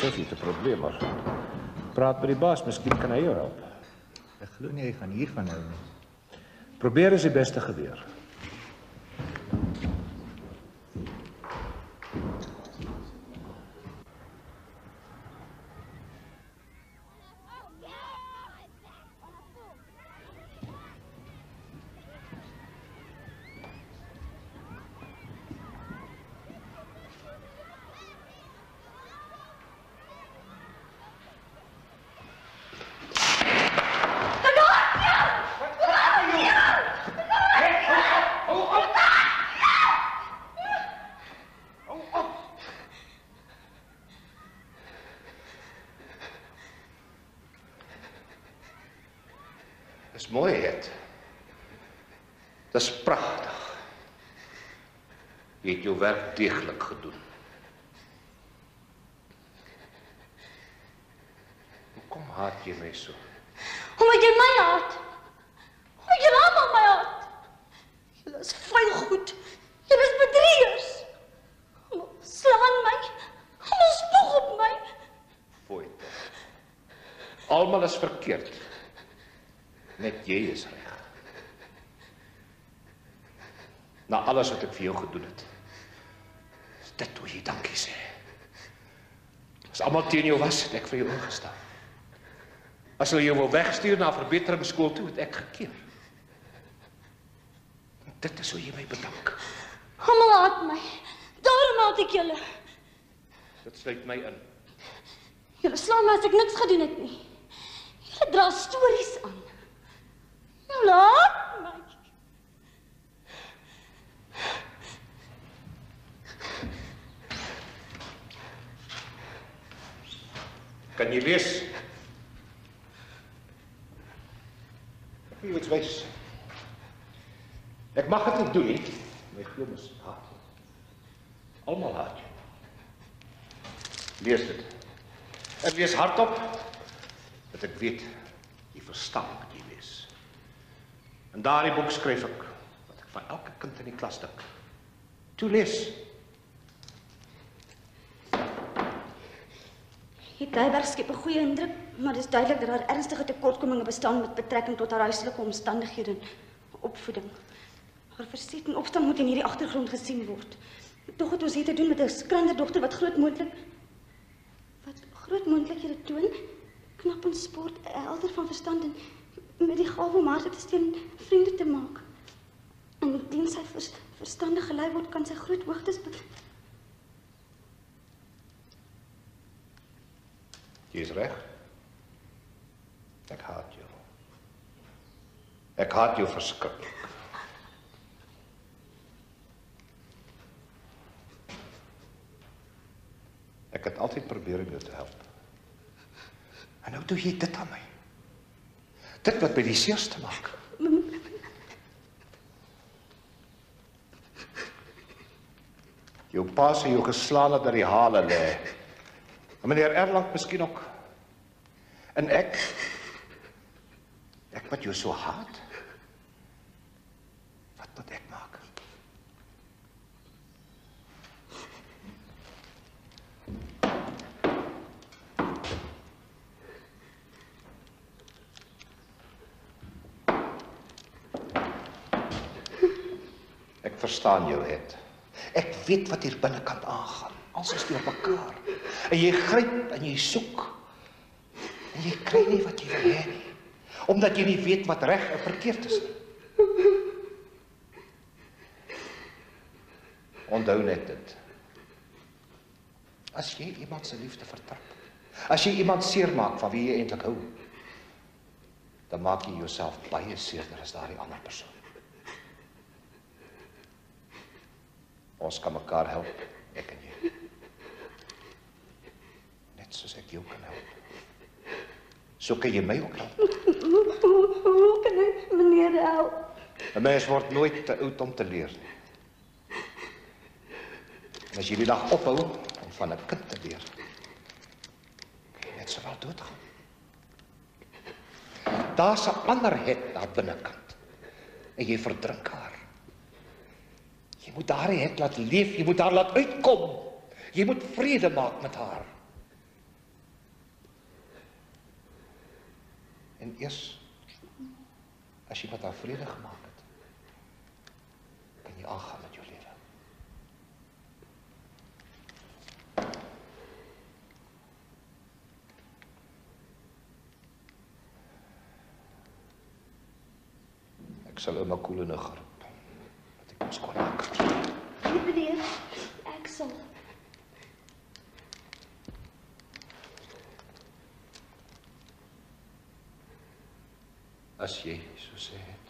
Sofie het 'n probleem, maar praat met die baas, miskien kan hy jou help. Ek glo nie hy gaan hiervan hou nie. Probeer is die beste geweer. Dis mooi het. Dis pragtig. Jy het jou werk deeglik gedoen. Hoekom haat jy my so? Omdat jy my haat. Omdat jy almal my haat. Julle is vuil goed. Julle is bedrieërs. Almal slaan my. Almal spog op my. Fooi. Almal is verkeerd. Net jy is reg. Na alles wat ek vir jou gedoen het. Is dit hoe jy dankie sê. As almal teen jou was, het ek vir jou ingestaan. As hulle jou wil wegstuur na 'n verbeteringsskool toe, het ek gekeer. Dit is hoe jy my bedank. Almal haat my. Daarom haat ek julle. Dit sluit my in. Julle slaan my as ek niks gedoen het nie. Julle dra stories aan. Julle haat my. Kan jy lees? Ek wil iets wys. Ek mag dit nie doen nie. My glo mos haat. Almal haat jou. Lees dit. Ek lees hardop dat ek weet jy verstaan wat jy lees. In daardie boek skryf ek wat ek van elke kind in die klas dink. Toe lees. Die Tyberg skep 'n goeie indruk, maar dis duidelik dat daar ernstige tekortkominge bestaan met betrekking tot haar huislike omstandighede en opvoeding. Haar verset en opstand moet in hierdie agtergrond gesien word. Tog het ons hier te doen met 'n skrynderdogter wat groot moontlikhede toon, knap in sport, helder van verstand en met die gawe om harte te steel en vriende te maak. En indien sy verstandig gelei word, kan sy groot hoogtes Jy is reg. Ek haat jou. Ek haat jou verskriklik. Ek het altyd probeer om jou te help. En nou doe jy dit aan my. Dit wat my die seerste maak. Jou pa sê jou geslaan het dat die hale lê. En meneer Erlang miskien ook. En ek wat jou so haat. Wat moet ek maak? Ek verstaan jou het. Ek weet wat hier binnekant aangaan. Alles is deur mekaar. En jy gryp en jy soek. En jy kry nie wat jy wil hê nie. Omdat jy nie weet wat reg en verkeerd is nie. Onthou net dit. As jy iemand se liefde vertrap, as jy iemand seermaak van wie jy eintlik hou, dan maak jy jouself baie seerder as daardie ander persoon. Ons kan mekaar help, ek en jy. Net soos ek jou kan help. So kan jy my ook help. Hoe kan ek meneer help? 'n Mens word nooit te oud om te leer nie. En as jy die dag ophou om van 'n kind te leer, kan jy net sowel doodgaan. Daar's 'n ander het daar binnekant. En jy verdrink haar. Jy moet haar het laat leef, jy moet haar laat uitkom. Jy moet vrede maak met haar. En eers as jy met haar vrede gemaak het, kan jy aangaan met jou lewe. Ek sal ouma Koelene geroep, dat ek ons kon maak. Meneer, ek sal. As jy so sê het.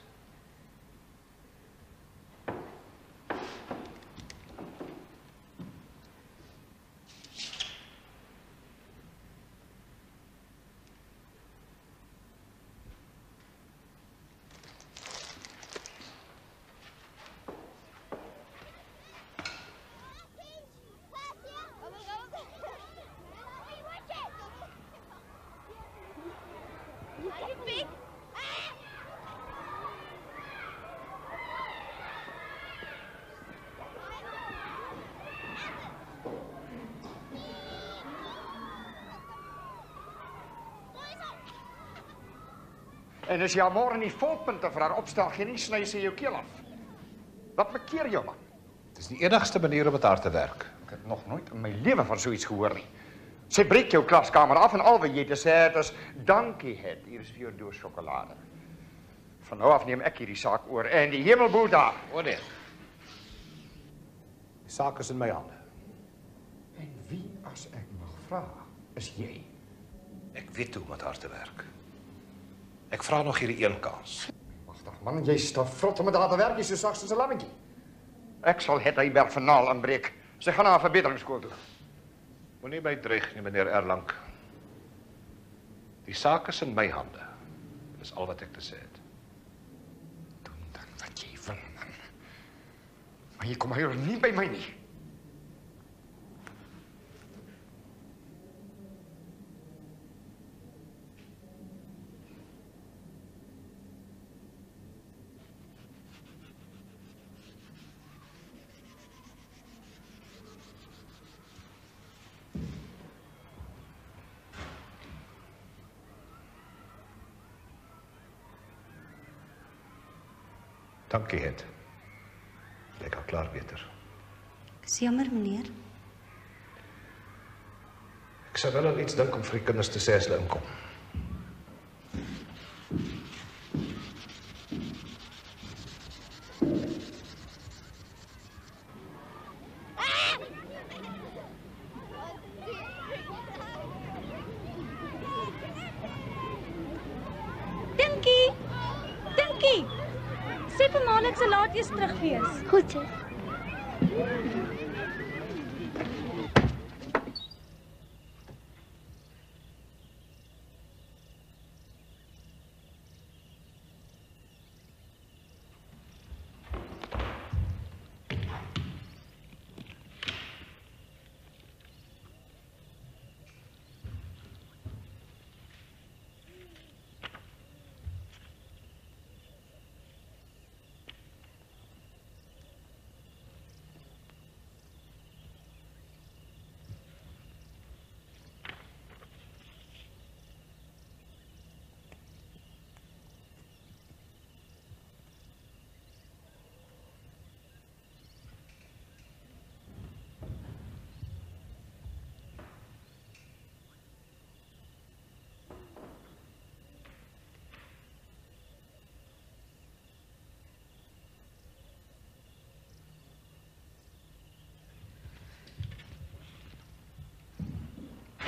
En as jy haar môre nie volpunte vir haar opstel gee nie, sny sy jou keel af. Wat bekeer jou, man? Dis die enigste manier om met haar te werk. Ek het nog nooit in my lewe van so iets gehoor nie. Sy breek jou klaskamer af en al wat jy te sê het is, dankie het, hier is vir jou doos sjokolade. Van nou af neem ek hierdie saak oor en die hemel boel daar. O nee. Die saak is in my hande. En wie, as ek mag vra, is jy? Ek weet hoe om met haar te werk. Ek vra nog hierdie een kans. Wagtig man, jy staan vrot om met haar te werk, jy so sag soos 'n lammetjie. Ek sal het hy berg van naal aanbreek. Sy gaan na 'n verbeteringsskool toe. Moenie my dreig nie, meneer Erlang. Die saak is in my hande. Dis al wat ek te sê het. Doen dan wat jy wil, man. Maar jy kom hier nie by my nie. Dankie, het. Ek al klaar beter. Dis jammer, meneer. Ek sou wel aan iets dink om vir die kinders te sê as hulle inkom. Dinkie! Dinkie! Sê vir ma ek sal laat eers terug wees. Goed so.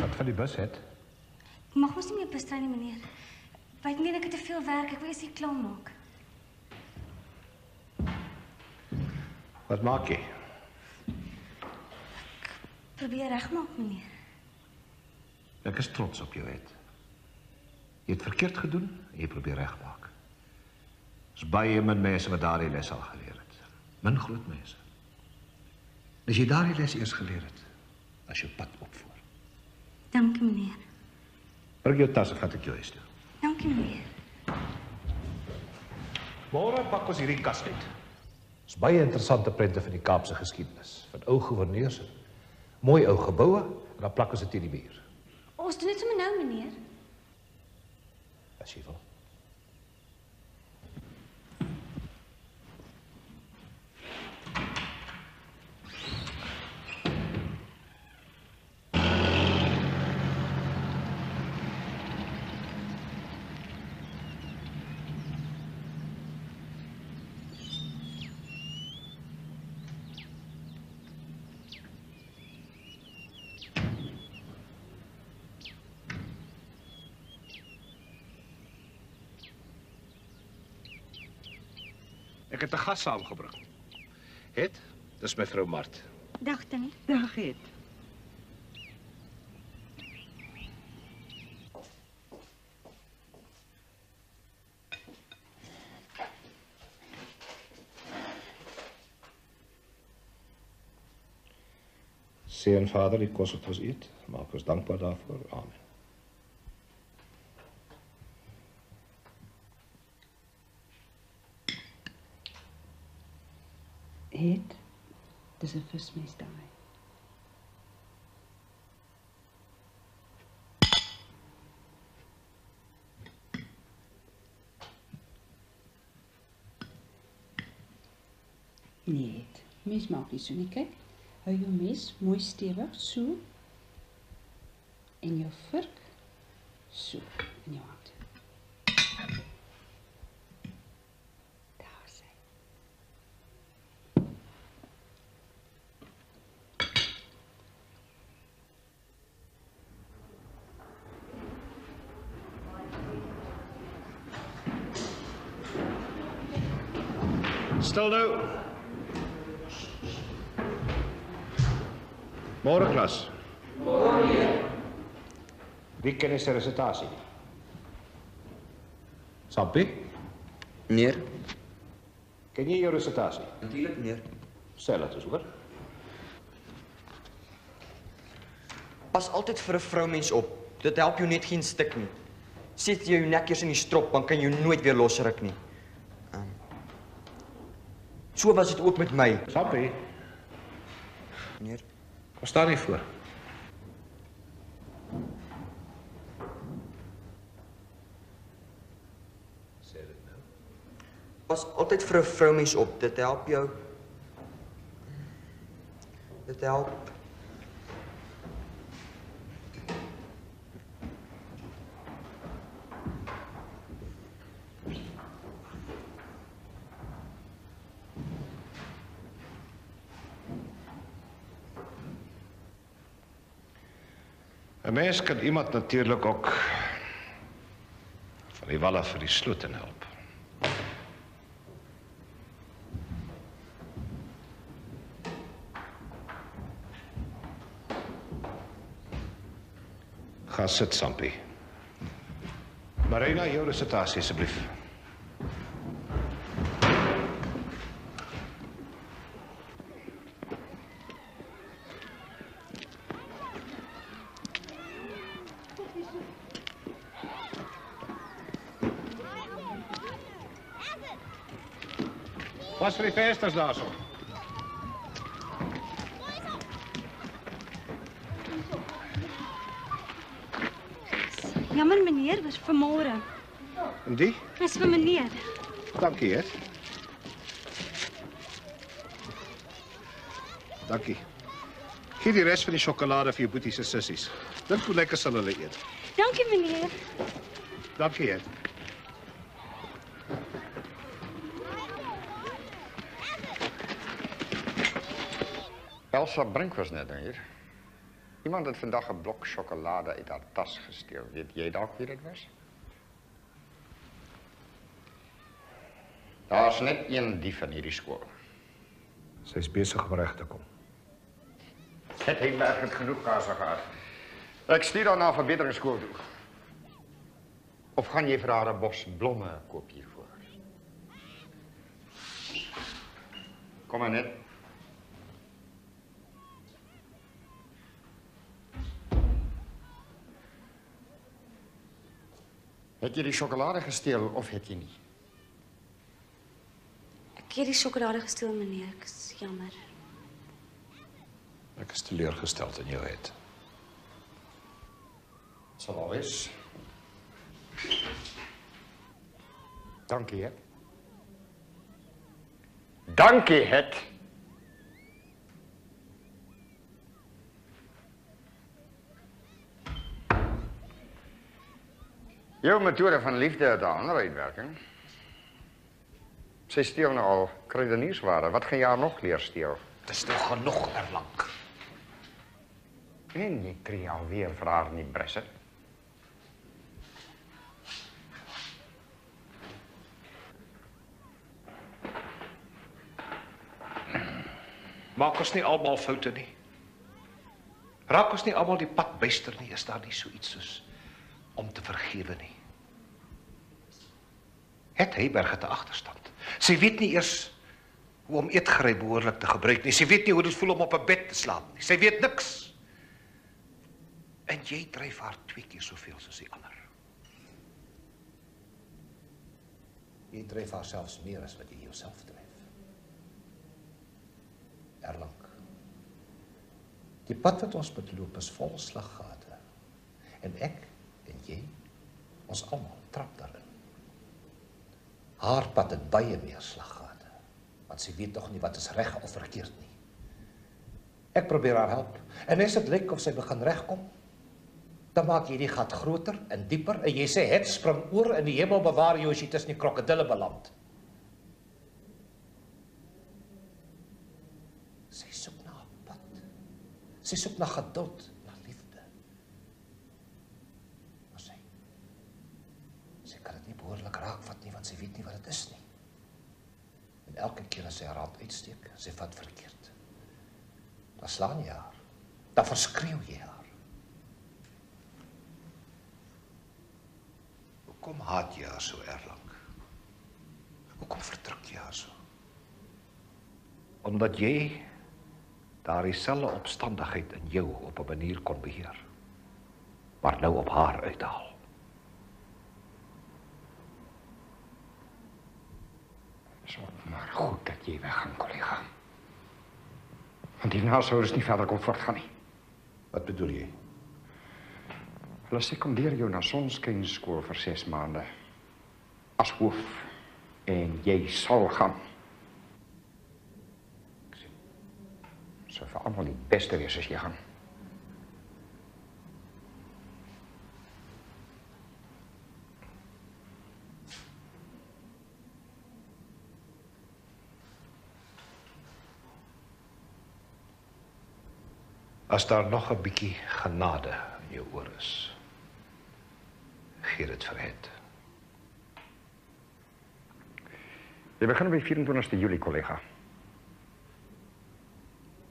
Wat van die bus het? Ek mag mos nie meer bus ry nie, meneer. Weet nie ek het te veel werk, ek wil eers hier klaar maak. Wat maak jy? Probeer regmaak, meneer. Ek is trots op jou, het. Jy het verkeerd gedoen en jy probeer regmaak. Is baie min mense wat daardie les al geleer het. Min groot mense. As jy daardie les eers geleer het, as jou pad opvoer. Dankie, meneer. Bring jou tas en gaan ek jou huis toe. Dankie, meneer. Môre pak ons hierdie kas uit. Dis baie interessante prente van die Kaapse geskiedenis, van ou goewerneurs, mooi ou geboue en dan plak ons dit teen die muur. Ons doen dit sommer nou, meneer. As jy wil. Ek het 'n gas saamgebring. Het? Dis mevrou Mart. Dag, Tannie. Dag, het. Seën Vader, die kos wat ons eet, maak ons dankbaar daarvoor. Amen. Het, dis 'n vismes daai. Mes maak nie so nie, kyk. Hou jou mes mooi stewig, so. En jou vork, so, in jou hand. Daar is hy. Stil nou. Môre klas. Môre. Wie ken is de recitatie? Sampie? Meneer? Ken je je recitatie? Natuurlijk, meneer. Stel het eens hoor. Pas altyd vir 'n vroumens op. Dit help jou net geen stuk nie. Sit jy jou nek eers in die strop, dan kan jy nooit weer losruk nie. So was dit ook met my. Sampie? Meneer? Wat staan hier voor? Sê dit nou. Pas altyd vir 'n vroumens op. Dit help jou. Dit help. 'n Mens kan iemand natuurlijk ook van die wal af vir die sloot in help. Ga sit, Sampie. Marina, jou recitatie asseblief. Was vir die vensters daarso. Jammer meneer, was vir môre. En die? Dis vir meneer. Dankie, het. Dankie. Gee die res van die sjokolade vir jou boetie se sissies. Dink hoe lekker sal hulle eet. Dankie meneer. Dankie, het. Elsa Brink was net hier. Iemand het vandag 'n blok sjokolade uit haar tas gesteel. Weet jy dalk wie dit was? Daar's net een dief in hierdie skool. Sy's besig om reg te kom. Het hy werklik genoeg kase gehad? Ek stuur haar na verbeteringsskool toe. Of gaan jy vir haar 'n bos blomme koop hiervoor? Kom maar net. Het jy die sjokolade gesteel of het jy nie? Ek het die sjokolade gesteel, meneer. Ek is jammer. Ek is teleurgesteld in jou, het. Sal al wees. Dankie, het. Dankie, het. Jou metode van liefde het 'n ander uitwerking. Sy steel nou al kruideniersware. Wat gaan jy haar nog leer steel? Dis nog genoeg erlang. En jy kry alweer vir haar in die bresse. Maak ons nie almal foute nie. Raak ons nie almal die pad byster nie, is daar nie so iets soos om te vergewe nie. Het Heiberg het 'n agterstand. Sy weet nie eers hoe om eetgerei behoorlik te gebruik nie. Sy weet nie hoe dit voel om op 'n bed te slaap nie. Sy weet niks. En jy dryf haar 2 keer soveel soos die ander. Jy dryf haar selfs meer as wat jy jouself dryf. Erlang. Die pad wat ons moet loop is vol slaggate. En ek en jy, ons almal trap daarin. Haar pad het baie meer slaggate want sy weet nog nie wat is reg of verkeerd nie. Ek probeer haar help, en as dit lyk of sy begin regkom, dan maak jy die gat groter en dieper, en jy sê, het spring oor in die hemel bewaar jou as jy tussen die krokodille beland. Sy soek na 'n pad. Sy soek na geduld, na liefde. Maar sy kan dit nie behoorlik raakvat nie, want sy weet nie wat dit is nie. En elke keer as sy haar hand uitsteek, sy vat verkeerd. Dan slaan jy haar, dan verskreeu jy haar. Hoekom haat jy haar so Erlang? Hoekom verdruk jy haar so? Omdat jy daar dieselfde omstandigheid in jou op 'n manier kon beheer, maar nou op haar uithaal. Sorg maar goed dat jy weggaan, kollega. Want hierna sou ons nie verder kon voortgaan nie. Wat bedoel jy? Hulle sekondeer jou na Sonskynskool vir 6 maande. As hoof. En jy sal gaan. Sou vir almal die beste wees as jy gaan. As daar nog 'n bietjie genade in jou oor is, gee dit vir het. Jy begin by 24 Julie, kollega.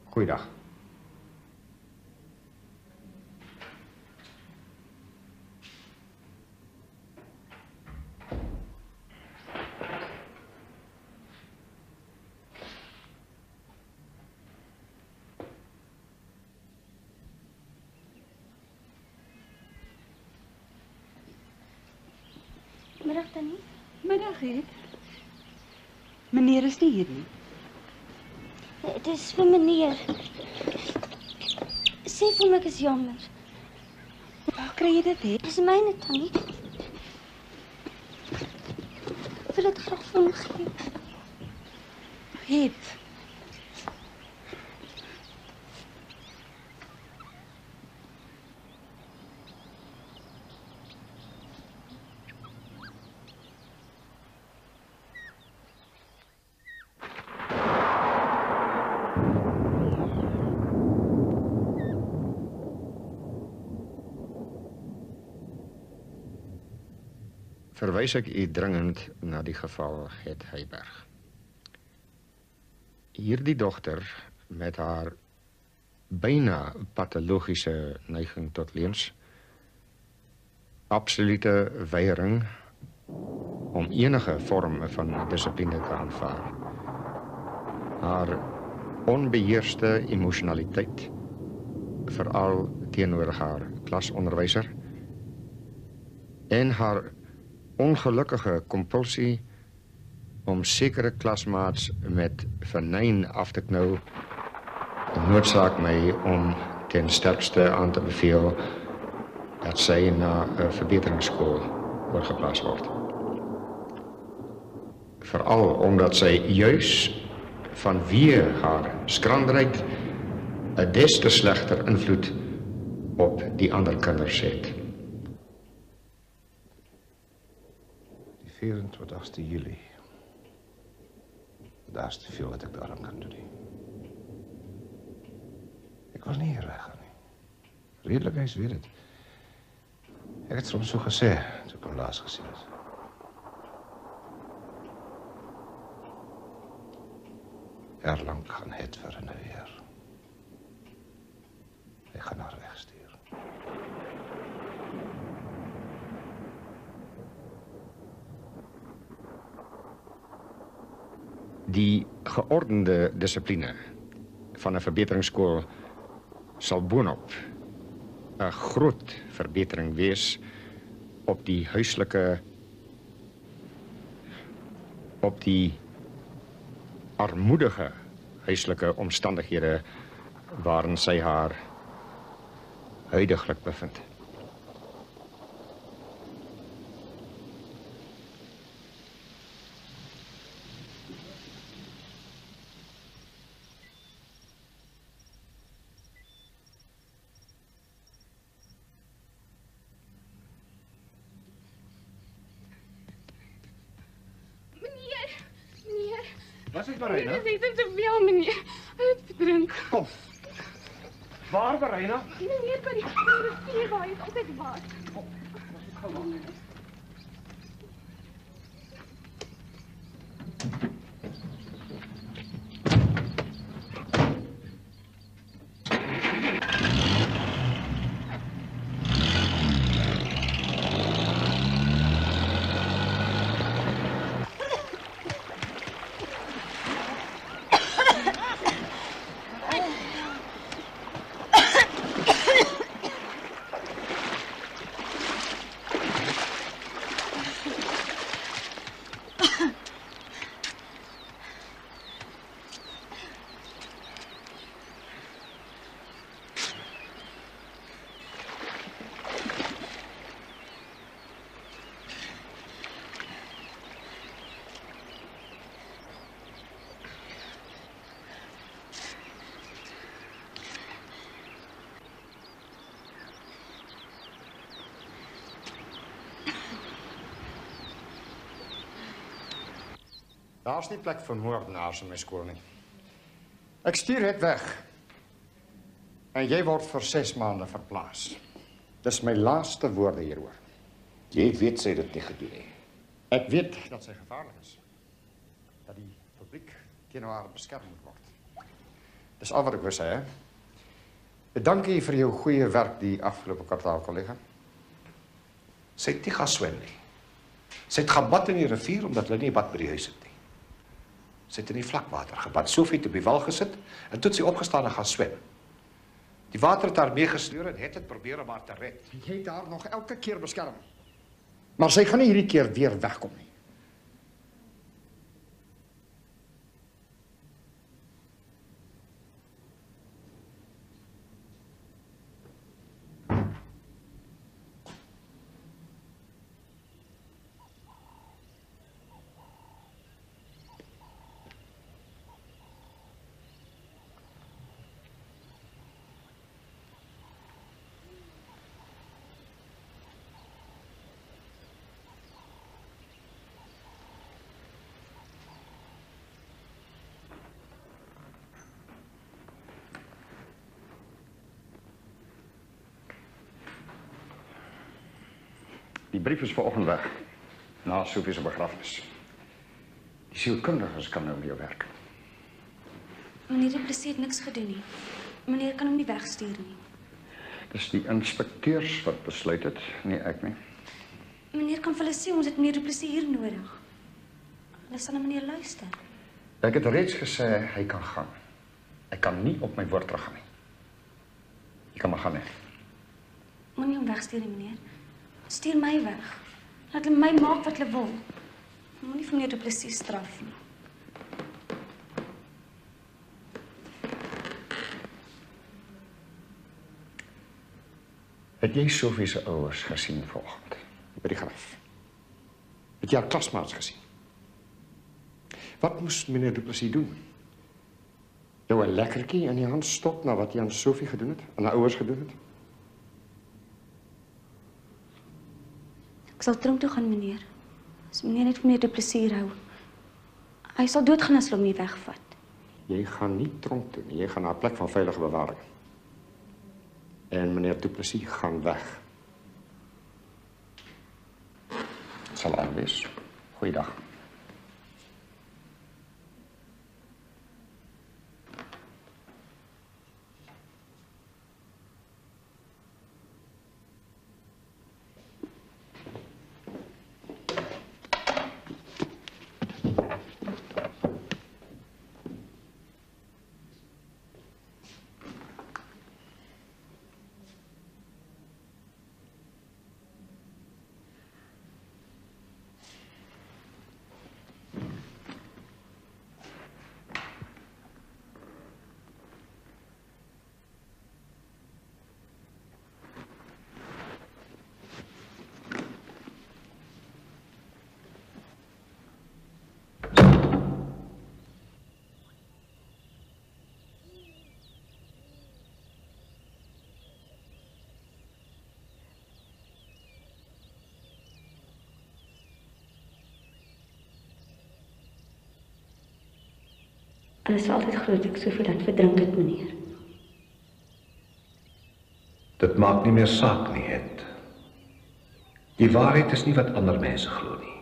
Goeiedag. Middag, Tannie. Middag, Heet. Meneer is nie hier nie. Het is vir meneer. Sê vir my, ek is jammer. Waar kry jy dit, Heet? Dis myne, Tannie. Ek wil dit graag vir hom gee. Heet. Verwys ek u dringend na die geval Het Heiberg. Hierdie dogter met haar byna patologiese neiging tot leuns, absolute weiering om enige vorm van dissipline te aanvaar, haar onbeheerste emosionaliteit, veral teenoor haar klasonderwyser, en haar ongelukkige kompulsie om sekere klasmaats met venyn af te knou, noodsaak my om ten sterkste aan te beveel dat sy na 'n verbeteringsskool oorgeplaas word. Veral omdat sy juis vanweë haar skranderheid 'n des te slegter invloed op die ander kinders het. 24 Julie. Daar is te veel wat ek daaraan kan doen nie. Ek wil nie hier weggaan nie. Redelikheids weet dit. Ek het soms so gesê, toe ek hom laas gesien het. Erlang gaan het verinneweer. Hy gaan haar wegstuur. Die geordende dissipline van 'n verbeteringsskool sal boonop 'n groot verbetering wees op die armoedige huislike omstandighede waarin sy haar huidiglik bevind. Was is Marina? Dit is Sofia, meneer. Hy het verdrink. Kom. Waar, Marina? Meneer, by die rivier waar hy altyd was. Daar's nie plek vir moordenaars in my skool nie. Ek stuur dit weg. En jy word vir 6 maande verplaas. Dis my laaste woorde hieroor. Jy weet sy dit nie gedoen nie. Ek weet dat sy gevaarlik is. Dat die publiek teenoor haar beskerm moet word. Dis al wat ek wou sê, hè. Dankie vir jou goeie werk die afgelope kwartaal, kollega. Sy het nie gaan swem nie. Sy het gaan bad in die rivier omdat hulle nie bad by die huis het nie. Sy het in die vlakwater gebad. Sofie het op die wal gesit en toe het sy opgestaan en gaan swem. Die water het haar meegesleur en het dit probeer om haar te red. Jy het haar nog elke keer beskerm. Maar sy gaan nie hierdie keer weer wegkom nie. Die brief is vanoggend weg, na Sofie se begrafnis. Die sielkundiges kan nou mee werk. Meneer Du Plessis het niks gedoen nie. Meneer kan hom nie wegstuur nie. Dis die inspekteurs wat besluit het, nie ek nie. Meneer kan vir hulle sê ons het meneer Du Plessis hier nodig. Hulle sal na meneer luister. Ek het reeds gesê hy kan gaan. Ek kan nie op my woord teruggaan nie. Jy kan maar gaan, hè. Moenie hom wegstuur nie, meneer. Stuur my weg. Laat hulle my maak wat hulle wil. Moenie vir meneer Du Plessis straf nie. Het jy Sofie se ouers gesien vanoggend by die graf? Het jy haar klasmaats gesien? Wat moes meneer Du Plessis doen? Jou 'n lekkertjie in die hand stop na wat jy aan Sofie gedoen het, aan haar ouers gedoen het? Ek sal tronk toe gaan, meneer. As meneer net vir meneer Du Plessis hou. Hy sal doodgaan as hulle hom nie wegvat. Jy gaan nie tronk toe nie, jy gaan na 'n plek van veilige bewaring. En meneer Du Plessis gaan weg. Het sal al wees. Goeiedag. Hulle sal altyd glo dat ek soveel laat verdrink het, meneer. Dit maak nie meer saak nie, het. Die waarheid is nie wat ander mense glo nie.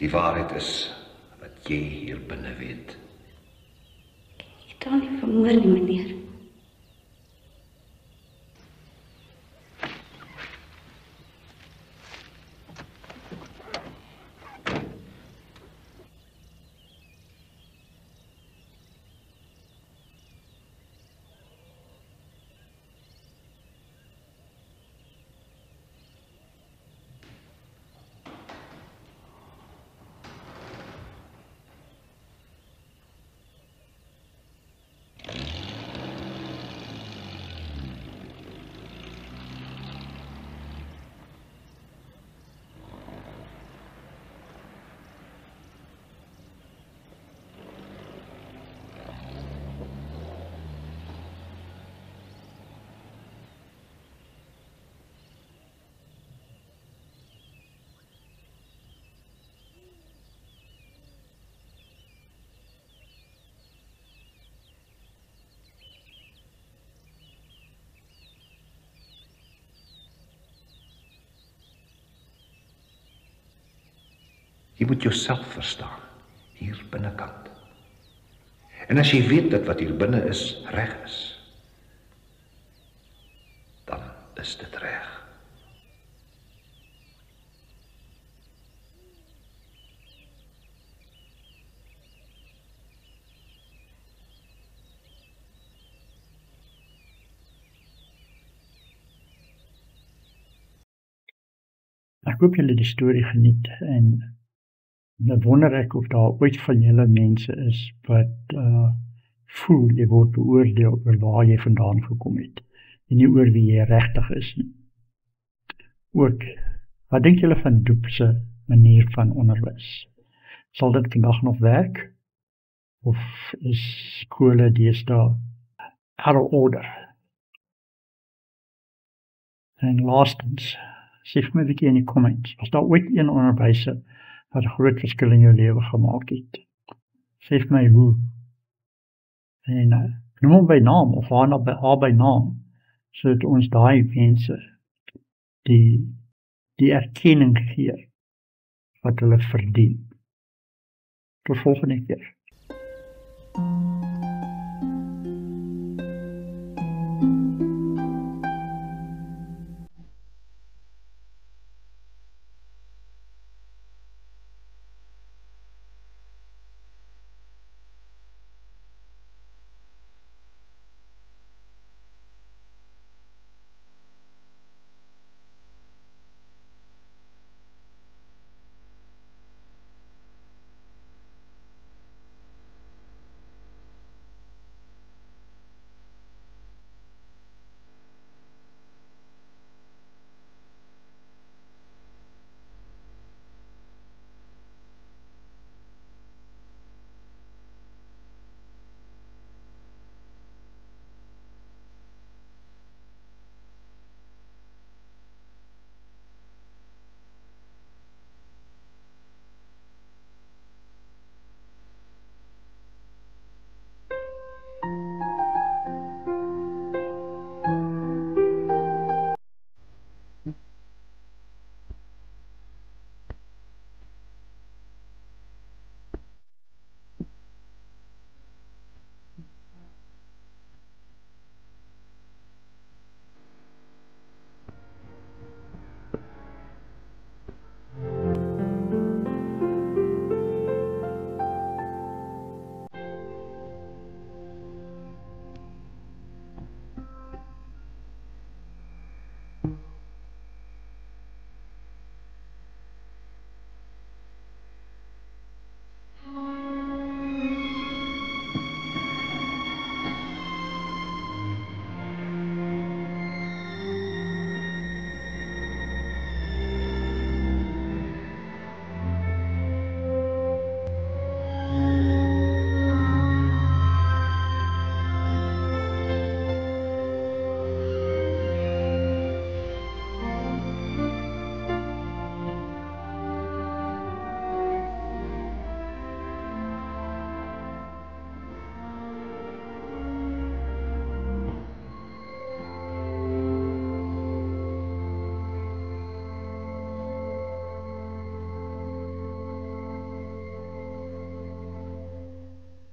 Die waarheid is wat jy hier binne weet. Ek kan nie vermoor nie, meneer. Jy moet jouself verstaan, hier binnekant. En as jy weet dat wat hier binne is, reg is, dan is dit reg. Ek hoop julle die storie geniet en dan wonder ek of daar ooit van julle mense is wat voel jy word beoordeel oor waar jy vandaan gekom het en nie oor wie jy regtig is nie. Ook, wat dink julle van Doep se manier van onderwys? Sal dit vandag nog werk? Of is skole deesdae out of order? En laastens, sê vir my 'n bietjie in die comments, was daar ooit een onderwyser wat 'n groot verskil in jou lewe gemaak het? Sê vir my hoe. En noem hom by naam of haar by naam, sodat ons daai mense die erkenning gee wat hulle verdien. Tot volgende keer.